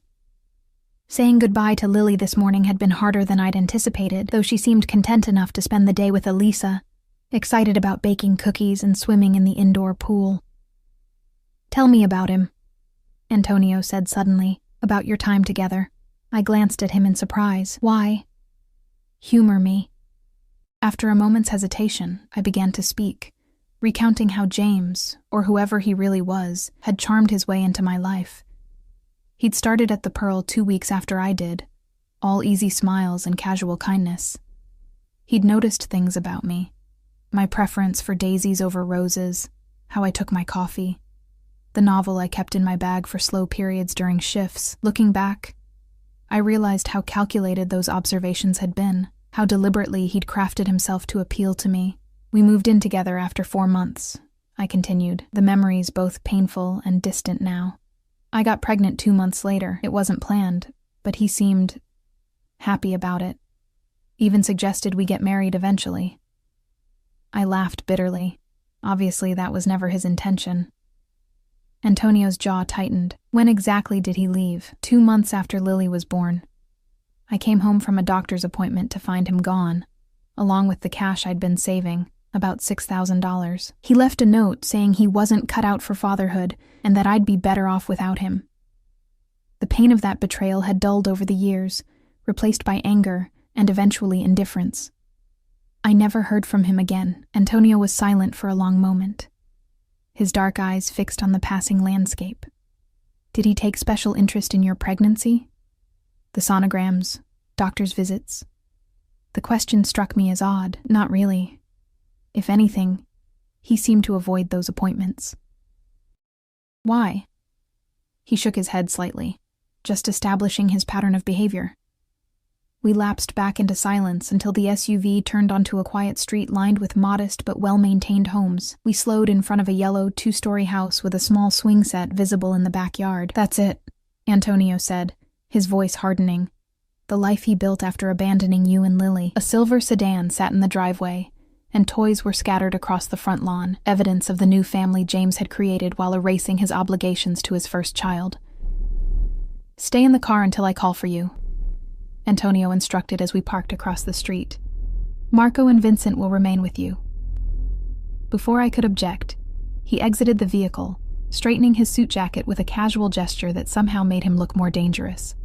Speaker 1: Saying goodbye to Lily this morning had been harder than I'd anticipated, though she seemed content enough to spend the day with Elisa, excited about baking cookies and swimming in the indoor pool. "Tell me about him," Antonio said suddenly, "about your time together." I glanced at him in surprise. "Why?" "Humor me." After a moment's hesitation, I began to speak, recounting how James, or whoever he really was, had charmed his way into my life. He'd started at the Pearl 2 weeks after I did, all easy smiles and casual kindness. He'd noticed things about me, my preference for daisies over roses, how I took my coffee, the novel I kept in my bag for slow periods during shifts. Looking back, I realized how calculated those observations had been, how deliberately he'd crafted himself to appeal to me. "We moved in together after 4 months, I continued, the memories both painful and distant now. I got pregnant 2 months later. It wasn't planned, but he seemed happy about it. Even suggested we get married eventually." I laughed bitterly. Obviously, that was never his intention. Antonio's jaw tightened. "When exactly did he leave?" 2 months after Lily was born. I came home from a doctor's appointment to find him gone, along with the cash I'd been saving, about $6,000. He left a note saying he wasn't cut out for fatherhood and that I'd be better off without him. The pain of that betrayal had dulled over the years, replaced by anger and eventually indifference. I never heard from him again. Antonio was silent for a long moment, his dark eyes fixed on the passing landscape. "Did he take special interest in your pregnancy? The sonograms, doctor's visits?" The question struck me as odd. Not really. If anything, he seemed to avoid those appointments. "Why?" He shook his head slightly, just establishing his pattern of behavior. We lapsed back into silence until the SUV turned onto a quiet street lined with modest but well-maintained homes. We slowed in front of a yellow 2-story house with a small swing set visible in the backyard. "That's it," Antonio said, his voice hardening. "The life he built after abandoning you and Lily." A silver sedan sat in the driveway, and toys were scattered across the front lawn, evidence of the new family James had created while erasing his obligations to his first child. "Stay in the car until I call for you," Antonio instructed as we parked across the street. "Marco and Vincent will remain with you." Before I could object, he exited the vehicle, straightening his suit jacket with a casual gesture that somehow made him look more dangerous.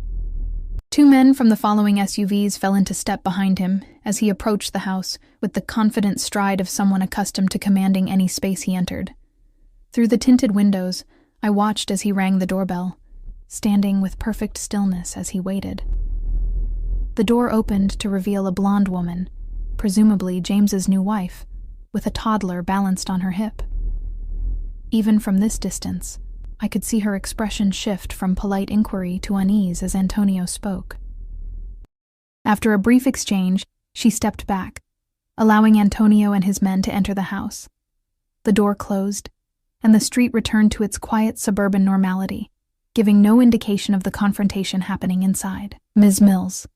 Speaker 1: 2 men from the following SUVs fell into step behind him as he approached the house with the confident stride of someone accustomed to commanding any space he entered. Through the tinted windows, I watched as he rang the doorbell, standing with perfect stillness as he waited. The door opened to reveal a blonde woman, presumably James's new wife, with a toddler balanced on her hip. Even from this distance, I could see her expression shift from polite inquiry to unease as Antonio spoke. After a brief exchange, she stepped back, allowing Antonio and his men to enter the house. The door closed, and the street returned to its quiet suburban normality, giving no indication of the confrontation happening inside. "Ms. Mills,"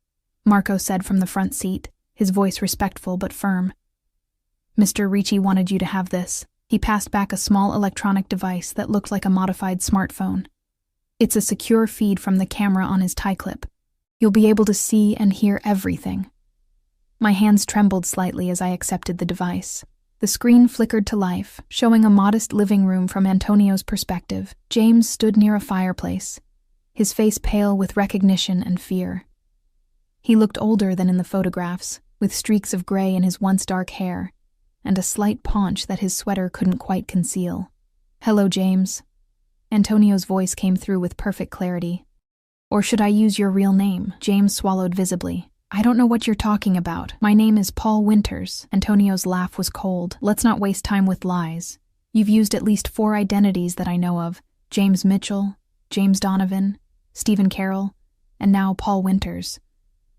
Speaker 1: Marco said from the front seat, his voice respectful but firm. "Mr. Ricci wanted you to have this." He passed back a small electronic device that looked like a modified smartphone. It's a secure feed from the camera on his tie clip. You'll be able to see and hear everything. My hands trembled slightly as I accepted the device. The screen flickered to life, showing a modest living room from Antonio's perspective. James stood near a fireplace, his face pale with recognition and fear. He looked older than in the photographs, with streaks of gray in his once dark hair, and a slight paunch that his sweater couldn't quite conceal. "Hello, James." Antonio's voice came through with perfect clarity. "Or should I use your real name?" James swallowed visibly. "I don't know what you're talking about. My name is Paul Winters." Antonio's laugh was cold. "Let's not waste time with lies. You've used at least 4 identities that I know of: James Mitchell, James Donovan, Stephen Carroll, and now Paul Winters.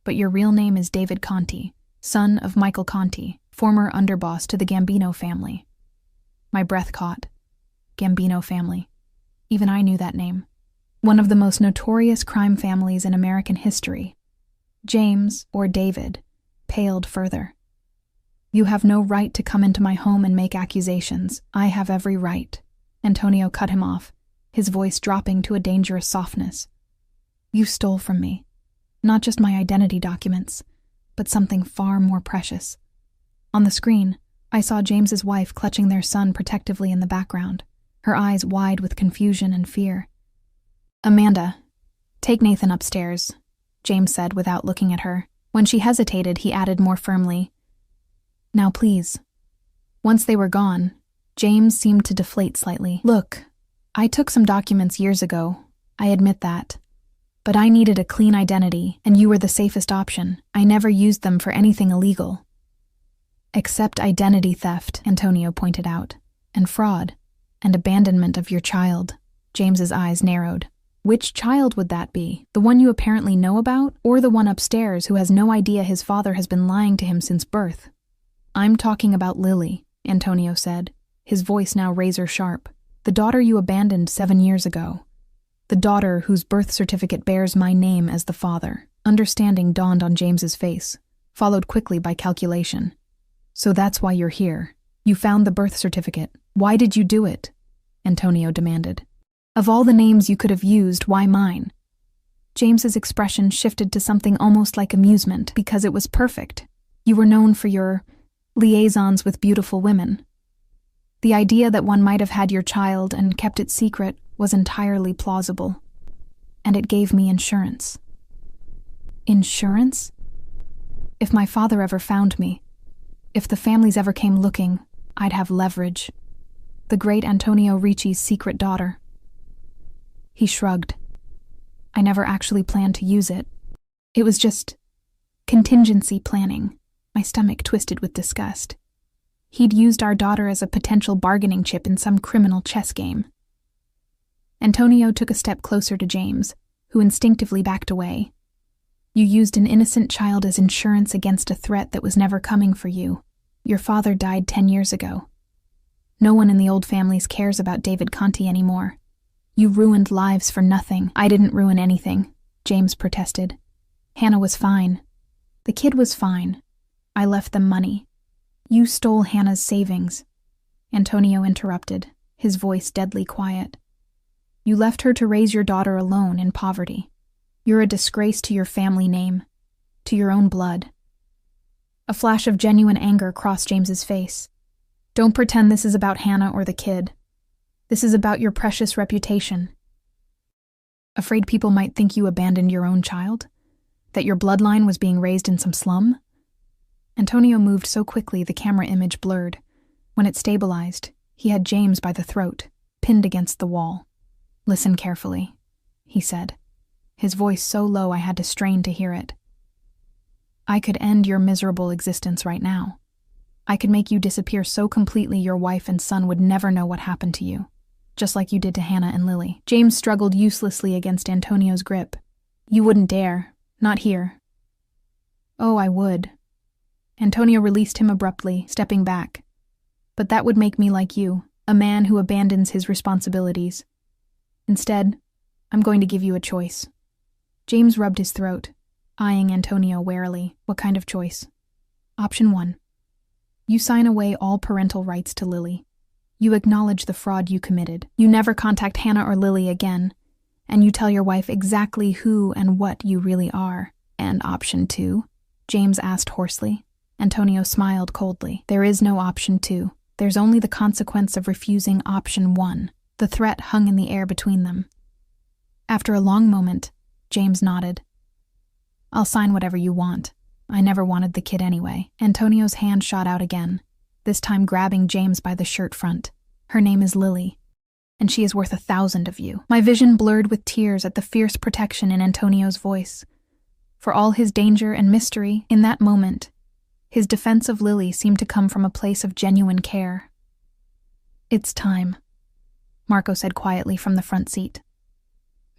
Speaker 1: But your real name is David Conti, son of Michael Conti, former underboss to the Gambino family." My breath caught. Gambino family. Even I knew that name. One of the most notorious crime families in American history. James, or David, paled further. "You have no right to come into my home and make accusations. I have every right." Antonio cut him off, his voice dropping to a dangerous softness. "You stole from me. Not just my identity documents, but something far more precious." On the screen, I saw James's wife clutching their son protectively in the background, her eyes wide with confusion and fear. "Amanda, take Nathan upstairs," James said without looking at her. When she hesitated, he added more firmly, "Now please." Once they were gone, James seemed to deflate slightly. "Look, I took some documents years ago, I admit that. But I needed a clean identity, and you were the safest option. I never used them for anything illegal." "Except identity theft," Antonio pointed out, "and fraud, and abandonment of your child." James's eyes narrowed. "Which child would that be? The one you apparently know about, or the one upstairs who has no idea his father has been lying to him since birth?" "I'm talking about Lily," Antonio said, his voice now razor sharp. "The daughter you abandoned 7 years ago. The daughter whose birth certificate bears my name as the father." Understanding dawned on James's face, followed quickly by calculation. "So that's why you're here. You found the birth certificate. Why did you do it?" Antonio demanded. "Of all the names you could have used, why mine?" James's expression shifted to something almost like amusement, because it was perfect. "You were known for your liaisons with beautiful women. The idea that one might have had your child and kept it secret was entirely plausible. And it gave me insurance." "Insurance?" "If my father ever found me, if the families ever came looking, I'd have leverage. The great Antonio Ricci's secret daughter." He shrugged. "I never actually planned to use it. It was just contingency planning." My stomach twisted with disgust. He'd used our daughter as a potential bargaining chip in some criminal chess game. Antonio took a step closer to James, who instinctively backed away. "You used an innocent child as insurance against a threat that was never coming for you. Your father died 10 years ago. No one in the old families cares about David Conti anymore. You ruined lives for nothing." "I didn't ruin anything," James protested. "Hannah was fine. The kid was fine. I left them money. You stole Hannah's savings." Antonio interrupted, his voice deadly quiet. "You left her to raise your daughter alone in poverty. You're a disgrace to your family name, to your own blood." A flash of genuine anger crossed James's face. "Don't pretend this is about Hannah or the kid. This is about your precious reputation. Afraid people might think you abandoned your own child? That your bloodline was being raised in some slum?" Antonio moved so quickly the camera image blurred. When it stabilized, he had James by the throat, pinned against the wall. "Listen carefully," he said, his voice so low I had to strain to hear it. "I could end your miserable existence right now. I could make you disappear so completely your wife and son would never know what happened to you, just like you did to Hannah and Lily." James struggled uselessly against Antonio's grip. "You wouldn't dare. Not here." "Oh, I would." Antonio released him abruptly, stepping back. "But that would make me like you, a man who abandons his responsibilities. Instead, I'm going to give you a choice." James rubbed his throat, eyeing Antonio warily. "What kind of choice?" "Option 1. You sign away all parental rights to Lily. You acknowledge the fraud you committed. You never contact Hannah or Lily again, and you tell your wife exactly who and what you really are. And option 2? James asked hoarsely. Antonio smiled coldly. There is no option 2. There's only the consequence of refusing option 1. The threat hung in the air between them. After a long moment, James nodded. I'll sign whatever you want. I never wanted the kid anyway. Antonio's hand shot out again, this time grabbing James by the shirt front. Her name is Lily, and she is worth 1,000 of you. My vision blurred with tears at the fierce protection in Antonio's voice. For all his danger and mystery, in that moment, his defense of Lily seemed to come from a place of genuine care. It's time, Marco said quietly from the front seat.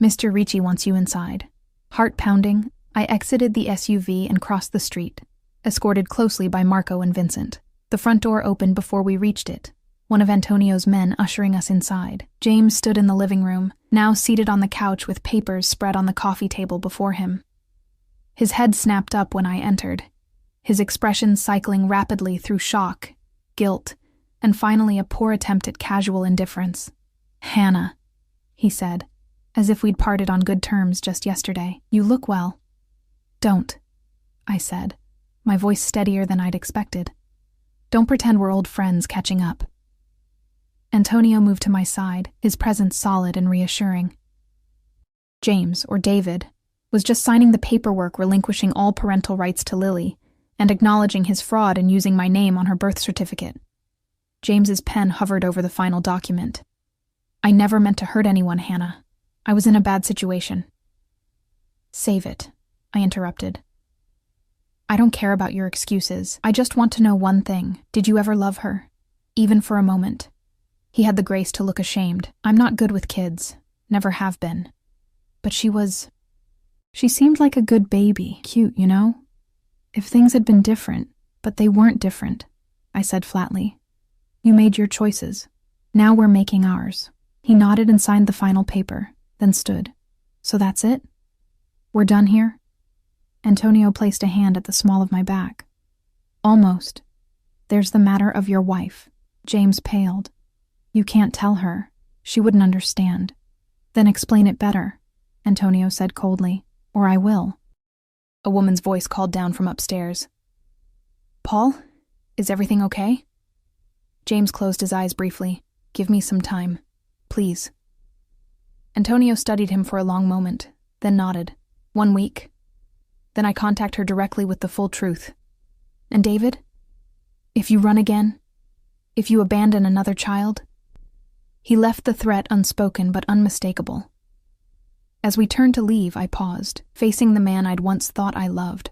Speaker 1: Mr. Ricci wants you inside. Heart pounding, I exited the SUV and crossed the street, escorted closely by Marco and Vincent. The front door opened before we reached it, one of Antonio's men ushering us inside. James stood in the living room, now seated on the couch with papers spread on the coffee table before him. His head snapped up when I entered, his expression cycling rapidly through shock, guilt, and finally a poor attempt at casual indifference. Hannah, he said, as if we'd parted on good terms just yesterday. You look well. Don't, I said, my voice steadier than I'd expected. Don't pretend we're old friends catching up. Antonio moved to my side, his presence solid and reassuring. James, or David, was just signing the paperwork relinquishing all parental rights to Lily and acknowledging his fraud in using my name on her birth certificate. James's pen hovered over the final document. I never meant to hurt anyone, Hannah. I was in a bad situation. Save it, I interrupted. I don't care about your excuses. I just want to know one thing. Did you ever love her? Even for a moment? He had the grace to look ashamed. I'm not good with kids. Never have been. But she seemed like a good baby. Cute, you know? If things had been different, but they weren't different, I said flatly. You made your choices. Now we're making ours. He nodded and signed the final paper, then stood. So that's it? We're done here? Antonio placed a hand at the small of my back. Almost. There's the matter of your wife. James paled. You can't tell her. She wouldn't understand. Then explain it better, Antonio said coldly, or I will. A woman's voice called down from upstairs. Paul, is everything okay? James closed his eyes briefly. Give me some time, please. Antonio studied him for a long moment, then nodded. 1 week. Then I contact her directly with the full truth. And David? If you run again? If you abandon another child? He left the threat unspoken but unmistakable. As we turned to leave, I paused, facing the man I'd once thought I loved.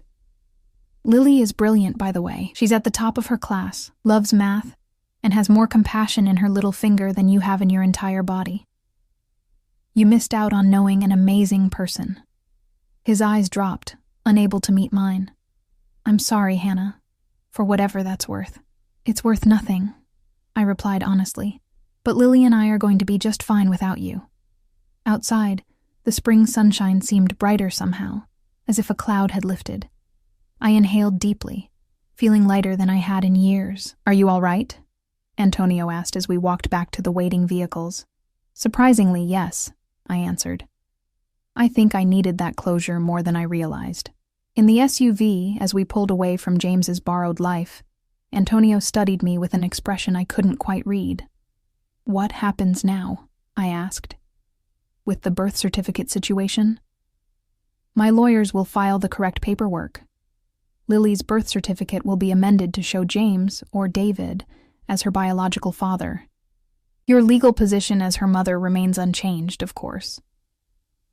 Speaker 1: Lily is brilliant, by the way. She's at the top of her class, loves math, and has more compassion in her little finger than you have in your entire body. You missed out on knowing an amazing person. His eyes dropped, unable to meet mine. I'm sorry, Hannah, for whatever that's worth. It's worth nothing, I replied honestly, but Lily and I are going to be just fine without you. Outside, the spring sunshine seemed brighter somehow, as if a cloud had lifted. I inhaled deeply, feeling lighter than I had in years. Are you all right? Antonio asked as we walked back to the waiting vehicles. Surprisingly, yes, I answered. I think I needed that closure more than I realized. In the SUV, as we pulled away from James's borrowed life, Antonio studied me with an expression I couldn't quite read. What happens now? I asked. With the birth certificate situation? My lawyers will file the correct paperwork. Lily's birth certificate will be amended to show James, or David, as her biological father. Your legal position as her mother remains unchanged, of course.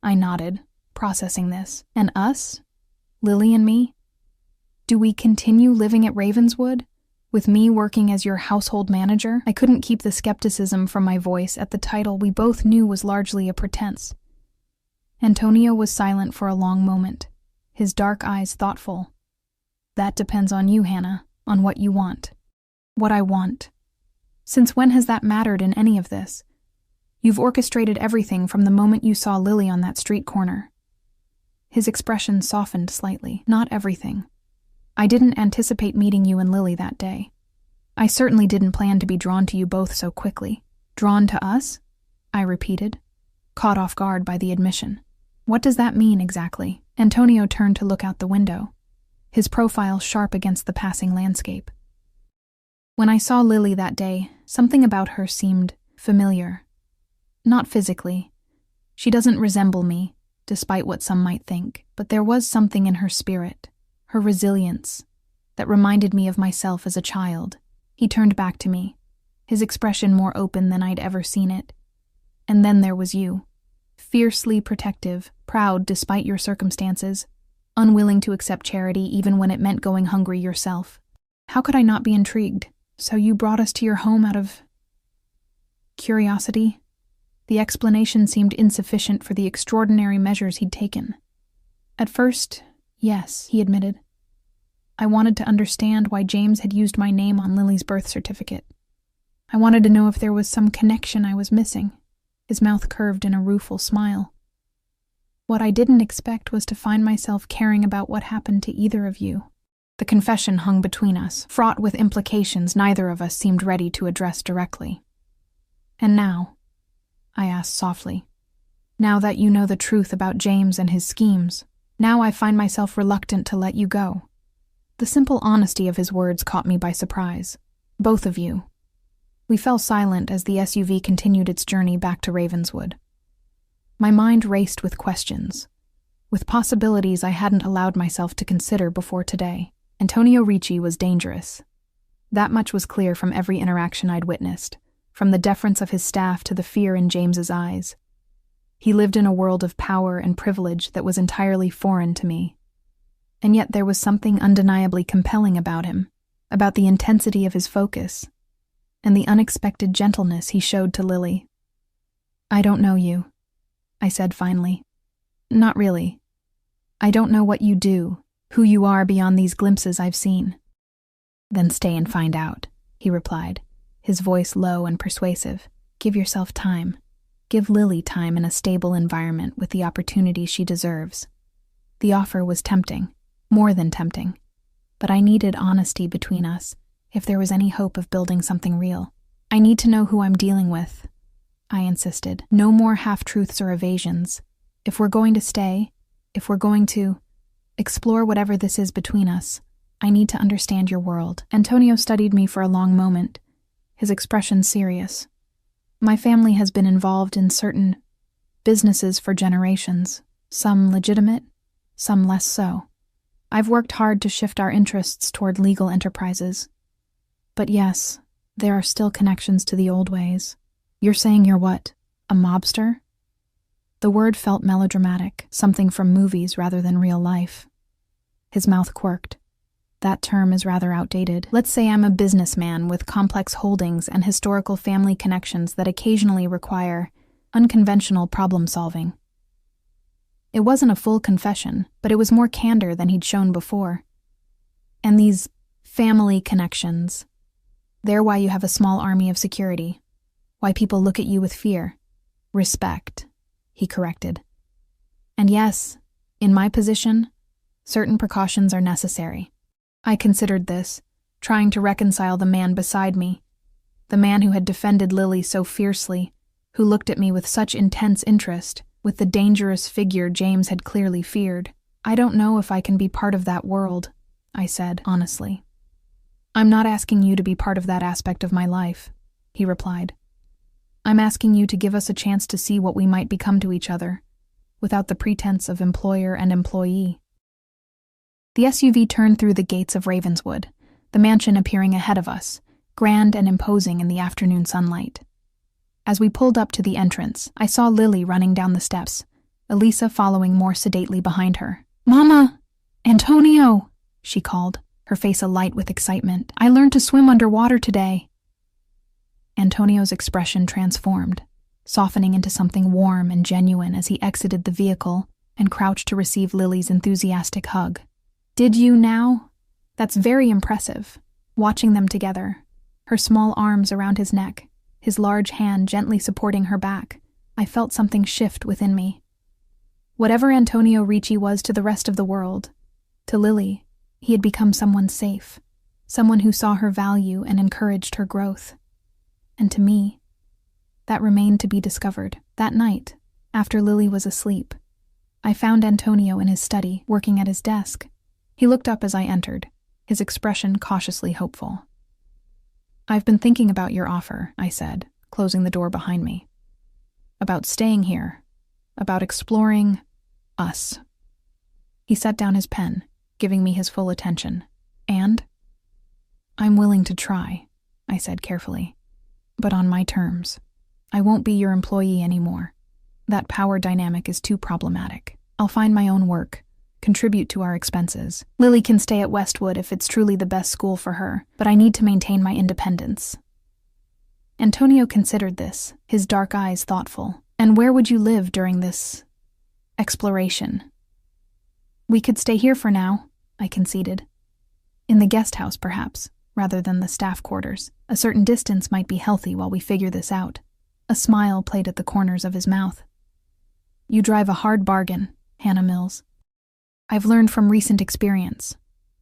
Speaker 1: I nodded, processing this. And us? Lily and me? Do we continue living at Ravenswood, with me working as your household manager? I couldn't keep the skepticism from my voice at the title we both knew was largely a pretense. Antonio was silent for a long moment, his dark eyes thoughtful. That depends on you, Hannah, on what you want. What I want. Since when has that mattered in any of this? You've orchestrated everything from the moment you saw Lily on that street corner. His expression softened slightly. Not everything. I didn't anticipate meeting you and Lily that day. I certainly didn't plan to be drawn to you both so quickly. Drawn to us? I repeated, caught off guard by the admission. What does that mean exactly? Antonio turned to look out the window, his profile sharp against the passing landscape. When I saw Lily that day, something about her seemed familiar. Not physically. She doesn't resemble me, despite what some might think, but there was something in her spirit, her resilience, that reminded me of myself as a child. He turned back to me, his expression more open than I'd ever seen it. And then there was you, fiercely protective, proud despite your circumstances, unwilling to accept charity even when it meant going hungry yourself. How could I not be intrigued? So you brought us to your home out of curiosity? The explanation seemed insufficient for the extraordinary measures he'd taken. At first, yes, he admitted. I wanted to understand why James had used my name on Lily's birth certificate. I wanted to know if there was some connection I was missing. His mouth curved in a rueful smile. What I didn't expect was to find myself caring about what happened to either of you. The confession hung between us, fraught with implications neither of us seemed ready to address directly. And now, I asked softly, now that you know the truth about James and his schemes, now I find myself reluctant to let you go. The simple honesty of his words caught me by surprise. Both of you. We fell silent as the SUV continued its journey back to Ravenswood. My mind raced with questions, with possibilities I hadn't allowed myself to consider before today. Antonio Ricci was dangerous. That much was clear from every interaction I'd witnessed, from the deference of his staff to the fear in James's eyes. He lived in a world of power and privilege that was entirely foreign to me. And yet there was something undeniably compelling about him, about the intensity of his focus, and the unexpected gentleness he showed to Lily. I don't know you, I said finally. Not really. I don't know what you do, who you are beyond these glimpses I've seen. Then stay and find out, he replied, his voice low and persuasive. Give yourself time. Give Lily time in a stable environment with the opportunity she deserves. The offer was tempting, more than tempting, but I needed honesty between us if there was any hope of building something real. I need to know who I'm dealing with, I insisted. No more half-truths or evasions. If we're going to stay, if we're going to explore whatever this is between us, I need to understand your world. Antonio studied me for a long moment, his expression serious. My family has been involved in certain businesses for generations, some legitimate, some less so. I've worked hard to shift our interests toward legal enterprises. But yes, there are still connections to the old ways. You're saying you're what, a mobster? The word felt melodramatic, something from movies rather than real life. His mouth quirked. That term is rather outdated. Let's say I'm a businessman with complex holdings and historical family connections that occasionally require unconventional problem-solving. It wasn't a full confession, but it was more candor than he'd shown before. And these family connections, they're why you have a small army of security, why people look at you with fear. Respect, he corrected. And yes, in my position, certain precautions are necessary. I considered this, trying to reconcile the man beside me, the man who had defended Lily so fiercely, who looked at me with such intense interest, with the dangerous figure James had clearly feared. I don't know if I can be part of that world, I said, honestly. I'm not asking you to be part of that aspect of my life, he replied. I'm asking you to give us a chance to see what we might become to each other, without the pretense of employer and employee. The SUV turned through the gates of Ravenswood, the mansion appearing ahead of us, grand and imposing in the afternoon sunlight. As we pulled up to the entrance, I saw Lily running down the steps, Elisa following more sedately behind her. "Mama! Antonio!" she called, her face alight with excitement. "I learned to swim underwater today." Antonio's expression transformed, softening into something warm and genuine as he exited the vehicle and crouched to receive Lily's enthusiastic hug. "Did you now? That's very impressive." Watching them together, her small arms around his neck, his large hand gently supporting her back, I felt something shift within me. Whatever Antonio Ricci was to the rest of the world, to Lily, he had become someone safe, someone who saw her value and encouraged her growth. And to me, that remained to be discovered. That night, after Lily was asleep, I found Antonio in his study, working at his desk. He looked up as I entered, his expression cautiously hopeful. "I've been thinking about your offer," I said, closing the door behind me. "About staying here, about exploring us." He set down his pen, giving me his full attention. "And?" "I'm willing to try," I said carefully, "but on my terms. I won't be your employee anymore. That power dynamic is too problematic. I'll find my own work, contribute to our expenses. Lily can stay at Westwood if it's truly the best school for her, but I need to maintain my independence." Antonio considered this, his dark eyes thoughtful. "And where would you live during this exploration?" "We could stay here for now," I conceded. "In the guest house, perhaps, rather than the staff quarters. A certain distance might be healthy while we figure this out." A smile played at the corners of his mouth. "You drive a hard bargain, Hannah Mills." "I've learned from recent experience,"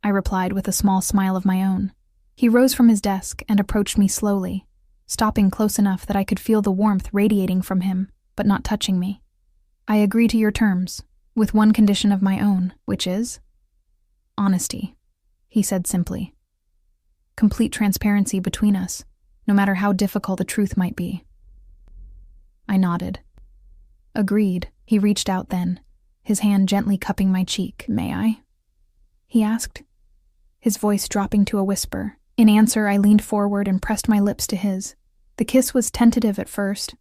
Speaker 1: I replied with a small smile of my own. He rose from his desk and approached me slowly, stopping close enough that I could feel the warmth radiating from him, but not touching me. "I agree to your terms, with one condition of my own, which is honesty," he said simply. "Complete transparency between us, no matter how difficult the truth might be." I nodded. "Agreed." He reached out then, his hand gently cupping my cheek. "May I?" he asked, his voice dropping to a whisper. In answer, I leaned forward and pressed my lips to his. The kiss was tentative at first,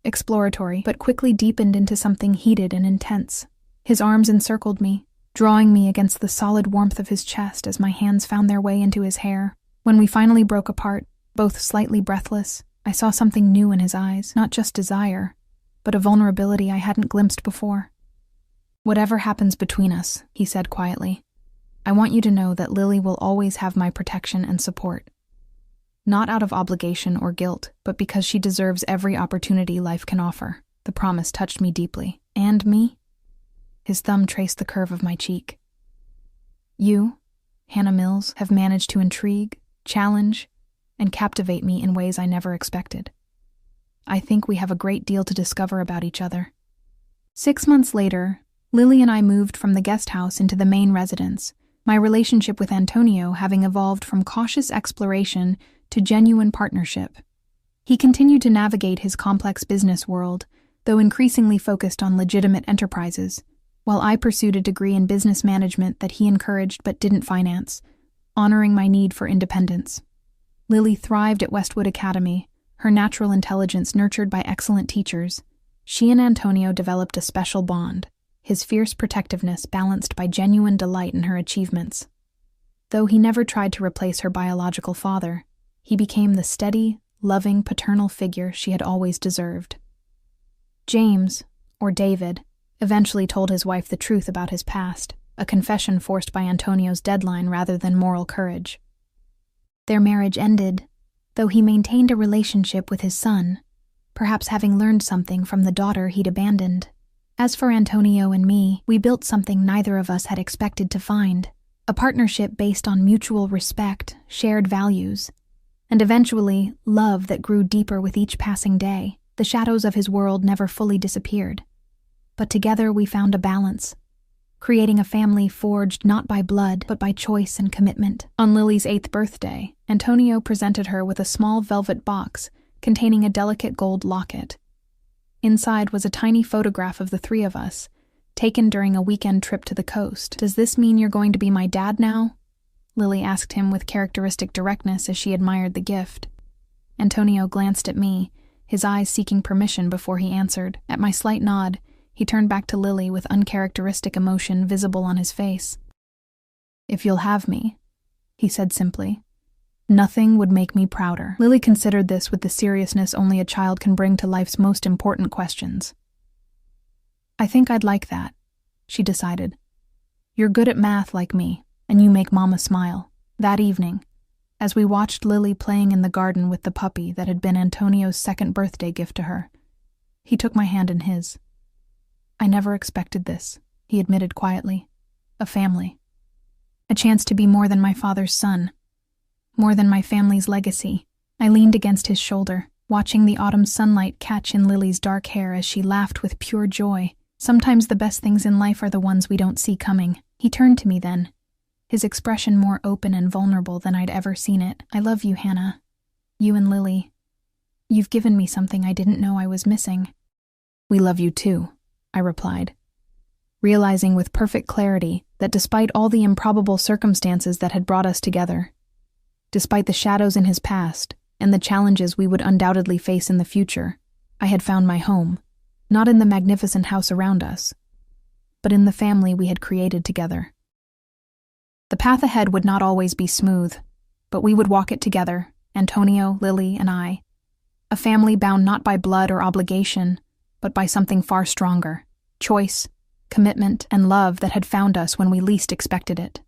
Speaker 1: exploratory, but quickly deepened into something heated and intense. His arms encircled me, drawing me against the solid warmth of his chest as my hands found their way into his hair. When we finally broke apart, both slightly breathless, I saw something new in his eyes, not just desire, but a vulnerability I hadn't glimpsed before. "Whatever happens between us," he said quietly, "I want you to know that Lily will always have my protection and support. Not out of obligation or guilt, but because she deserves every opportunity life can offer." The promise touched me deeply. "And me?" His thumb traced the curve of my cheek. "You, Hannah Mills, have managed to intrigue, challenge, and captivate me in ways I never expected. I think we have a great deal to discover about each other." 6 months later, Lily and I moved from the guest house into the main residence, my relationship with Antonio having evolved from cautious exploration to genuine partnership. He continued to navigate his complex business world, though increasingly focused on legitimate enterprises, while I pursued a degree in business management that he encouraged but didn't finance, honoring my need for independence. Lily thrived at Westwood Academy, her natural intelligence nurtured by excellent teachers. She and Antonio developed a special bond, his fierce protectiveness balanced by genuine delight in her achievements. Though he never tried to replace her biological father, he became the steady, loving paternal figure she had always deserved. James, or David, eventually told his wife the truth about his past, a confession forced by Antonio's deadline rather than moral courage. Their marriage ended, though he maintained a relationship with his son, perhaps having learned something from the daughter he'd abandoned. As for Antonio and me, we built something neither of us had expected to find, a partnership based on mutual respect, shared values, and eventually, love that grew deeper with each passing day. The shadows of his world never fully disappeared. But together we found a balance, creating a family forged not by blood, but by choice and commitment. On Lily's 8th birthday, Antonio presented her with a small velvet box containing a delicate gold locket. Inside was a tiny photograph of the three of us, taken during a weekend trip to the coast. "Does this mean you're going to be my dad now?" Lily asked him with characteristic directness as she admired the gift. Antonio glanced at me, his eyes seeking permission before he answered. At my slight nod, he turned back to Lily with uncharacteristic emotion visible on his face. "If you'll have me," he said simply. "Nothing would make me prouder." Lily considered this with the seriousness only a child can bring to life's most important questions. "I think I'd like that," she decided. "You're good at math like me, and you make Mama smile." That evening, as we watched Lily playing in the garden with the puppy that had been Antonio's 2nd birthday gift to her, he took my hand in his. "I never expected this," he admitted quietly. "A family. A chance to be more than my father's son. more than my family's legacy. I leaned against his shoulder, watching the autumn sunlight catch in Lily's dark hair as she laughed with pure joy. Sometimes the best things in life are the ones we don't see coming. He turned to me then, his expression more open and vulnerable than I'd ever seen it. I love you, Hannah. You and Lily. You've given me something I didn't know I was missing. We love you too, I replied, realizing with perfect clarity that despite all the improbable circumstances that had brought us together, despite the shadows in his past and the challenges we would undoubtedly face in the future, I had found my home, not in the magnificent house around us, but in the family we had created together. The path ahead would not always be smooth, but we would walk it together, Antonio, Lily, and I, a family bound not by blood or obligation, but by something far stronger, choice, commitment, and love that had found us when we least expected it.